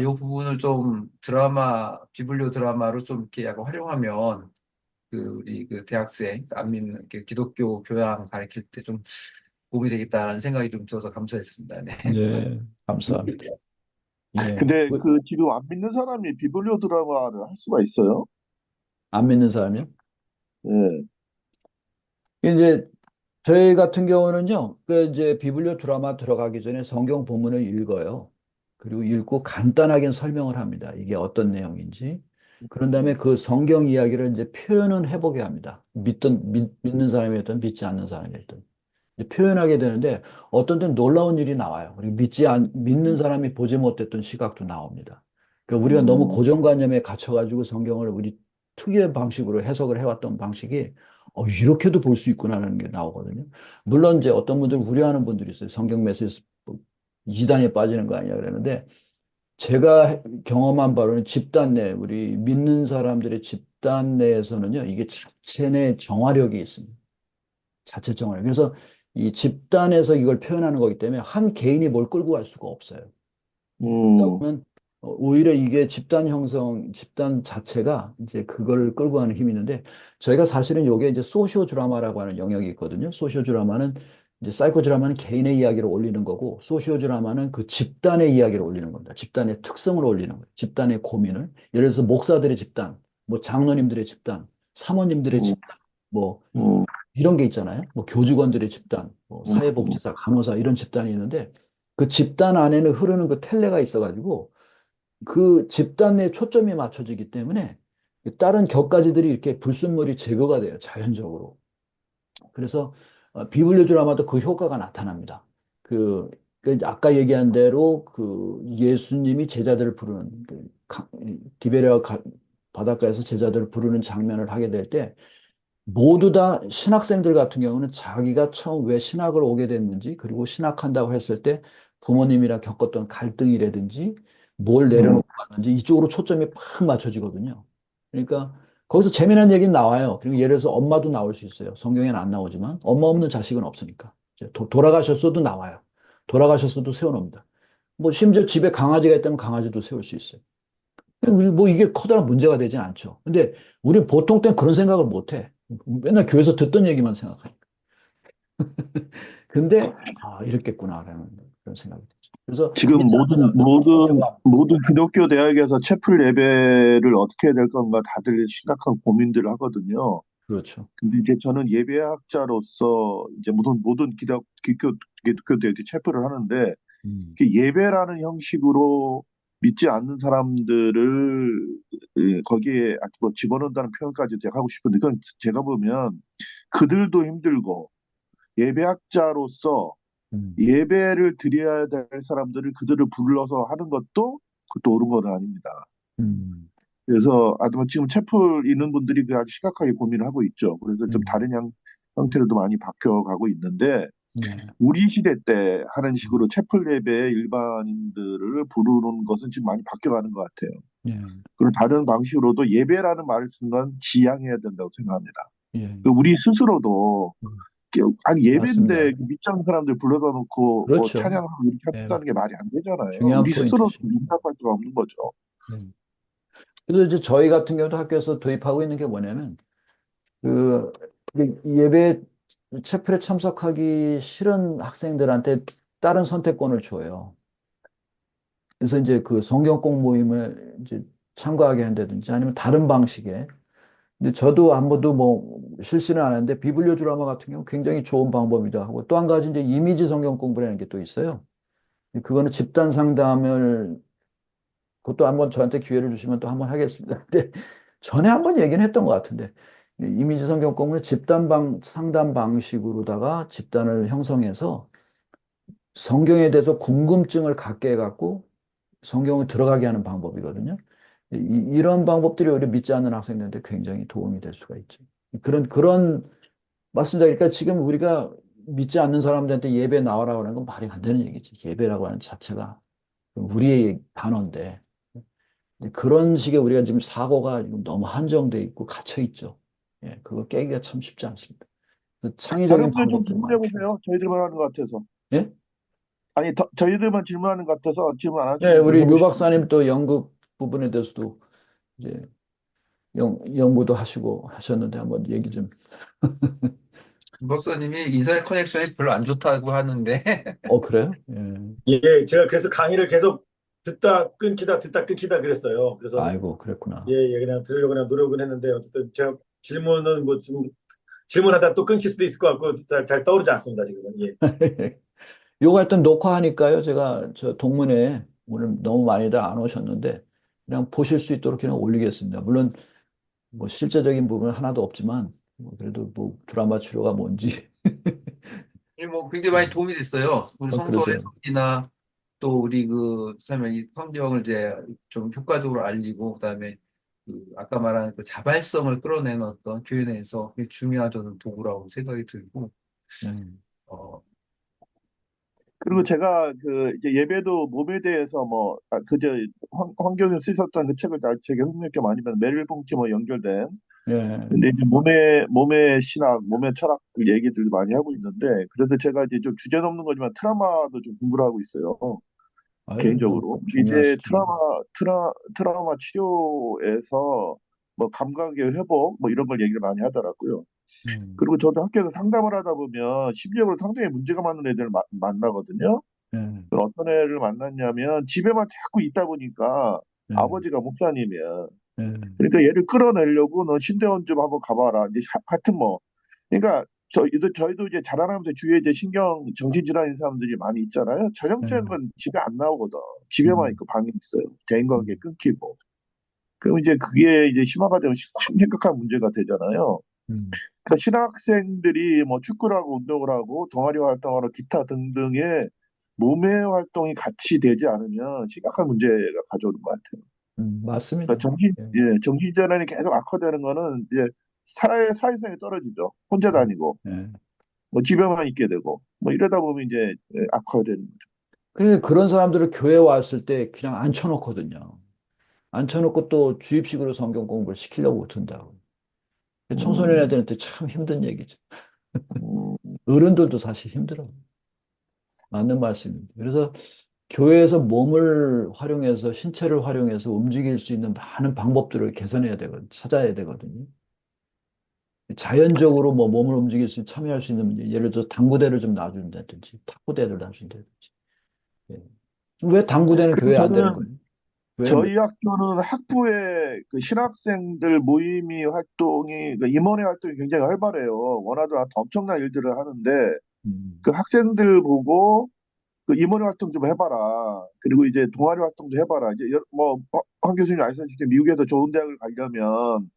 이 부분을 좀 비블리오 드라마로 좀 이렇게 약간 활용하면 우리 그 대학생, 안 믿는 이렇게 기독교 교양 가르칠 때 좀 도움이 되겠다는 생각이 좀 들어서 감사했습니다. 네. 네, 감사합니다. 예. 근데 지금 안 믿는 사람이 비블리오 드라마를 할 수가 있어요? 안 믿는 사람이요? 예. 이제 저희 같은 경우는요, 그 이제 비블리오 드라마 들어가기 전에 성경 본문을 읽어요. 그리고 읽고 간단하게 설명을 합니다. 이게 어떤 내용인지. 그런 다음에 그 성경 이야기를 이제 표현은 해보게 합니다. 믿는 사람이었든 믿지 않는 사람이었든. 이제 표현하게 되는데 어떤 때는 놀라운 일이 나와요. 그리고 믿는 사람이 보지 못했던 시각도 나옵니다. 그러니까 우리가 너무 음, 고정관념에 갇혀가지고 성경을 우리 특유의 방식으로 해석을 해왔던 방식이 이렇게도 볼 수 있구나라는 게 나오거든요. 물론 이제 어떤 분들 우려하는 분들이 있어요. 성경 메시지 이단에 빠지는 거 아니야 그러는데 제가 경험한 바로는 집단 내 우리 믿는 사람들의 집단 내에서는요 이게 자체 내 정화력이 있습니다. 자체 정화력. 그래서 이 집단에서 이걸 표현하는 거기 때문에 한 개인이 뭘 끌고 갈 수가 없어요. 그러다 음, 보면 오히려 이게 집단 자체가 이제 그걸 끌고 가는 힘이 있는데 저희가 사실은 요게 이제 소시오 드라마라고 하는 영역이 있거든요. 소시오 드라마는 이제 사이코 드라마는 개인의 이야기를 올리는 거고 소시오 드라마는 그 집단의 이야기를 올리는 겁니다. 집단의 특성을 올리는 거예요. 집단의 고민을. 예를 들어서 목사들의 집단, 뭐 장로님들의 집단, 사모님들의 음, 집단, 뭐 음, 이런 게 있잖아요. 뭐 교직원들의 집단, 뭐 음, 사회복지사, 간호사 이런 집단이 있는데 그 집단 안에는 흐르는 그 텔레가 있어가지고 그 집단 내 초점이 맞춰지기 때문에 다른 격가지들이 이렇게 불순물이 제거가 돼요. 자연적으로. 그래서 비블리오 드라마도 그 효과가 나타납니다. 그, 아까 얘기한 대로 그 예수님이 제자들을 부르는 디베랴 바닷가에서 제자들을 부르는 장면을 하게 될 때 모두 다 신학생들 같은 경우는 자기가 처음 왜 신학을 오게 됐는지, 그리고 신학한다고 했을 때 부모님이랑 겪었던 갈등이라든지, 뭘 음, 내려놓고 갔는지 이쪽으로 초점이 팍 맞춰지거든요. 그러니까 거기서 재미난 얘기는 나와요. 그리고 예를 들어서 엄마도 나올 수 있어요. 성경에는 안 나오지만 엄마 없는 자식은 없으니까. 이제 돌아가셨어도 나와요. 돌아가셨어도 세워놓습니다. 뭐 심지어 집에 강아지가 있다면 강아지도 세울 수 있어요. 뭐 이게 커다란 문제가 되진 않죠. 근데 우리 보통 때는 그런 생각을 못 해. 맨날 교회에서 듣던 얘기만 생각하니까. 근데, 이랬겠구나라는 그런 생각이 들죠. 그래서 지금 믿지 않는 사람들 제거합니다. 모든 기독교 대학에서 채플 예배를 어떻게 해야 될 건가 다들 심각한 고민들을 하거든요. 그렇죠. 근데 이제 저는 예배학자로서 이제 모든 기독교 대학에 채플을 하는데 음, 그 예배라는 형식으로 믿지 않는 사람들을 거기에 뭐 집어넣는다는 표현까지 제가 하고 싶은데 그건 제가 보면 그들도 힘들고 예배학자로서 음, 예배를 드려야 될 사람들을 그들을 불러서 하는 것도 그것도 옳은 건 아닙니다. 음, 그래서 뭐 지금 채플 있는 분들이 그 아주 심각하게 고민을 하고 있죠. 그래서 좀 음, 다른 형태로도 많이 바뀌어가고 있는데 네, 우리 시대 때 하는 음, 식으로 채플 예배 일반인들을 부르는 것은 지금 많이 바뀌어가는 것 같아요. 예, 그리고 다른 방식으로도 예배라는 말을 쓴 건 지양해야 된다고 생각합니다. 예, 우리 스스로도 음, 아니 예배인데 맞습니다. 믿지 않는 사람들 불러다 놓고 뭐 그렇죠. 찬양하고 이렇게 예, 한다는 게 말이 안 되잖아요. 중요한 우리 스스로도 포인트죠. 용납할 수가 없는 거죠. 음. 그래서 이제 저희 같은 경우도 학교에서 도입하고 있는 게 뭐냐면, 그, 예배 채플에 참석하기 싫은 학생들한테 다른 선택권을 줘요. 그래서 이제 그 성경 꼭 모임을 이제 참가하게 한다든지 아니면 다른 방식의. 근데 저도 한 번도 뭐 실시는 안 했는데 비블리오 드라마 같은 경우 굉장히 좋은 방법이다 하고 또 한 가지 이제 이미지 성경 공부라는 게 또 있어요. 그거는 집단 상담을 그것도 한번 저한테 기회를 주시면 또 한번 하겠습니다. 근데 전에 한번 얘기는 했던 것 같은데 이미지 성경 공부는 상담 방식으로다가 집단을 형성해서 성경에 대해서 궁금증을 갖게 해갖고 성경을 들어가게 하는 방법이거든요. 이런 방법들이 오히려 믿지 않는 학생들한테 굉장히 도움이 될 수가 있죠. 맞습니다. 그러니까 지금 우리가 믿지 않는 사람들한테 예배 나와라고 하는 건 말이 안 되는 얘기지. 예배라고 하는 자체가 우리의 단어인데 그런 식의 우리가 지금 사고가 지금 너무 한정돼 있고 갇혀 있죠. 그거 깨기가 참 쉽지 않습니다. 그래서 다른 창의적인 분들 좀 방법들이 많이 질문해 필요해요. 보세요. 저희들만 하는 것 같아서. 예? 아니, 저희들만 질문하는 것 같아서 질문 안 네, 하시면 우리 물어보고 류 싶은데. 박사님 또 연극 부분에 대해서도 이제 연구도 하시고 하셨는데 한번 얘기 좀. 박사님이 인터넷 커넥션이 별로 안 좋다고 하는데 그래요? 예. 예, 제가 그래서 강의를 계속 듣다 끊기다 그랬어요. 그래서 아이고, 그랬구나. 예, 예, 그냥 들으려고 그냥 노력은 했는데 어쨌든 제가 질문은 뭐 지금 질문하다 또 끊길 수도 있을 것 같고 잘 떠오르지 않습니다, 지금은. 예. 요거 하여튼 녹화하니까요. 제가 저 동문회 오늘 너무 많이들 안 오셨는데 그냥 보실 수 있도록 그냥 올리겠습니다. 물론 뭐 실제적인 부분은 하나도 없지만 그래도 뭐 드라마 치료가 뭔지. 뭐 굉장히 많이 도움이 됐어요. 우리 성서 그러세요. 해석이나 또 우리 그 설명이 성경을 이제 좀 효과적으로 알리고 그다음에 그 아까 말한 그 자발성을 끌어내는 어떤 교회 내에서 굉장히 중요한 저는 도구라고 생각이 들고 음, 어, 그리고 제가 그 이제 예배도 몸에 대해서 뭐 그저 황교안 쓰셨던 그 책을 되게 흥미있게 많이 봤는데 메릴 봉티모 연결된 예. 근데 이제 몸의 신학, 몸의 철학 그 얘기들 많이 하고 있는데 그래서 제가 이제 좀 주제 넘는 거지만 트라우마도 좀 공부를 하고 있어요. 아유, 뭐 개인적으로 이제 중요하시지. 트라우마 치료에서 뭐 감각의 회복 뭐 이런 걸 얘기를 많이 하더라고요. 음, 그리고 저도 학교에서 상담을 하다 보면 심리적으로 상당히 문제가 많은 애들을 만나거든요. 예, 그럼 어떤 애를 만났냐면 집에만 자꾸 있다 보니까 예, 아버지가 목사님이야. 예, 그러니까 얘를 끌어내려고 너 신대원 좀 한번 가봐라. 이제 하여튼 뭐 그러니까 저희도 이제 자라나면서 주위에 이제 정신질환인 사람들이 많이 있잖아요. 예, 전형적인 건 집에 안 나오거든. 집에만 음, 있고 방에 있어요. 대인관계 음, 끊기고. 그럼 이제 그게 이제 심화가 되면 심각한 문제가 되잖아요. 음, 그러니까 신학생들이 뭐 축구를 하고 운동을 하고 동아리 활동하고 기타 등등의 몸의 활동이 같이 되지 않으면 심각한 문제가 가져오는 것 같아요. 그러니까 맞습니다. 예, 정신질환이 계속 악화되는 거는 이제 사회성이 떨어지죠. 혼자 음, 다니고, 예. 뭐 집에만 있게 되고, 뭐 이러다 보면 이제 악화되는 거죠. 그래서 그런 사람들을 교회 왔을 때 그냥 앉혀놓거든요. 앉혀놓고 또 주입식으로 성경 공부를 시키려고 못한다고. 청소년 음, 애들한테 참 힘든 얘기죠. 음, 어른들도 사실 힘들어요. 맞는 말씀입니다. 그래서 교회에서 몸을 활용해서 신체를 활용해서 움직일 수 있는 많은 방법들을 개선해야 되거든요. 찾아야 되거든요. 자연적으로 뭐 몸을 움직일 수, 참여할 수 있는 문제. 예를 들어 당구대를 좀 놔준다든지, 탁구대를 놔준다든지. 예. 왜 당구대는 그리고 교회에 안 되는 저는 거예요? 왜, 저희 학교는 학부의 그 신학생들 모임이 활동이, 그 임원회 활동이 굉장히 활발해요. 원하도 엄청난 일들을 하는데, 음, 그 학생들 보고 그 임원 활동 좀 해봐라. 그리고 이제 동아리 활동도 해봐라. 이제 황 교수님 아시다시피 미국에서 좋은 대학을 가려면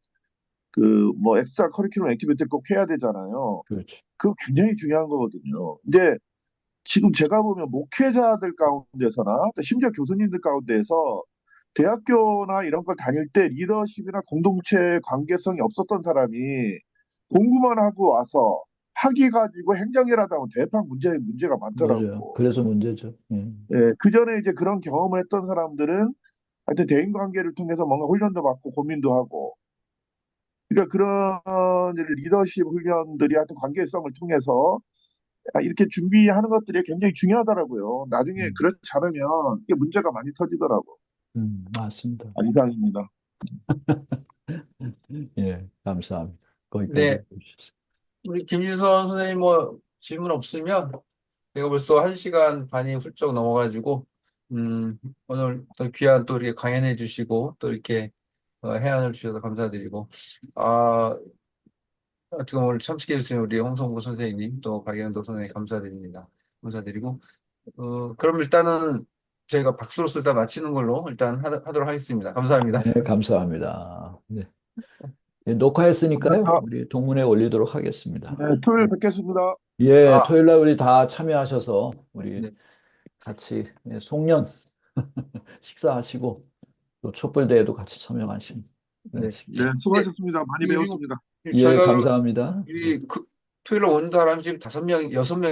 그 뭐 엑스트라 커리큘럼 액티비티를 꼭 해야 되잖아요. 그렇지. 그거 굉장히 중요한 거거든요. 근데 지금 제가 보면 목회자들 가운데서나 또 심지어 교수님들 가운데서 대학교나 이런 걸 다닐 때 리더십이나 공동체 관계성이 없었던 사람이 공부만 하고 와서 학위 가지고 행정일 하다 보면 대판 문제가 맞아요. 많더라고. 그래서 문제죠. 예. 예, 그 전에 이제 그런 경험을 했던 사람들은 하여튼 대인 관계를 통해서 뭔가 훈련도 받고 고민도 하고 그러니까 그런 리더십 훈련들이 하여튼 관계성을 통해서 이렇게 준비하는 것들이 굉장히 중요하더라고요. 나중에 음, 그렇지 않으면 이게 문제가 많이 터지더라고. 맞습니다. 이상입니다. 예, 감사합니다. 거기까지 네, 해주셔서. 우리 김유선 선생님 뭐 질문 없으면 제가 벌써 1시간 반이 훌쩍 넘어가지고 오늘 또 귀한 또 이렇게 강연해 주시고 또 이렇게 해안을 주셔서 감사드리고 아 지금 오늘 참석해 주신 우리 홍성구 선생님 또 박영도 선생님 감사드립니다. 감사드리고 그럼 일단은 저희가 박수로서 일단 마치는 걸로 일단 하도록 하겠습니다. 감사합니다. 네, 감사합니다. 네. 예, 녹화했으니까요. 감사합니다. 우리 동문회 올리도록 하겠습니다. 네, 토요일 뵙겠습니다. 예, 아, 토요일 날 우리 다 참여하셔서 우리 네, 같이 송년 식사하시고 또 촛불대회도 같이 참여하시면 네. 네, 네, 수고하셨습니다. 많이 그리고 배웠습니다. 예, 저희가 감사합니다. 예. 이 토요일 에 온다라면 지금 5명, 6명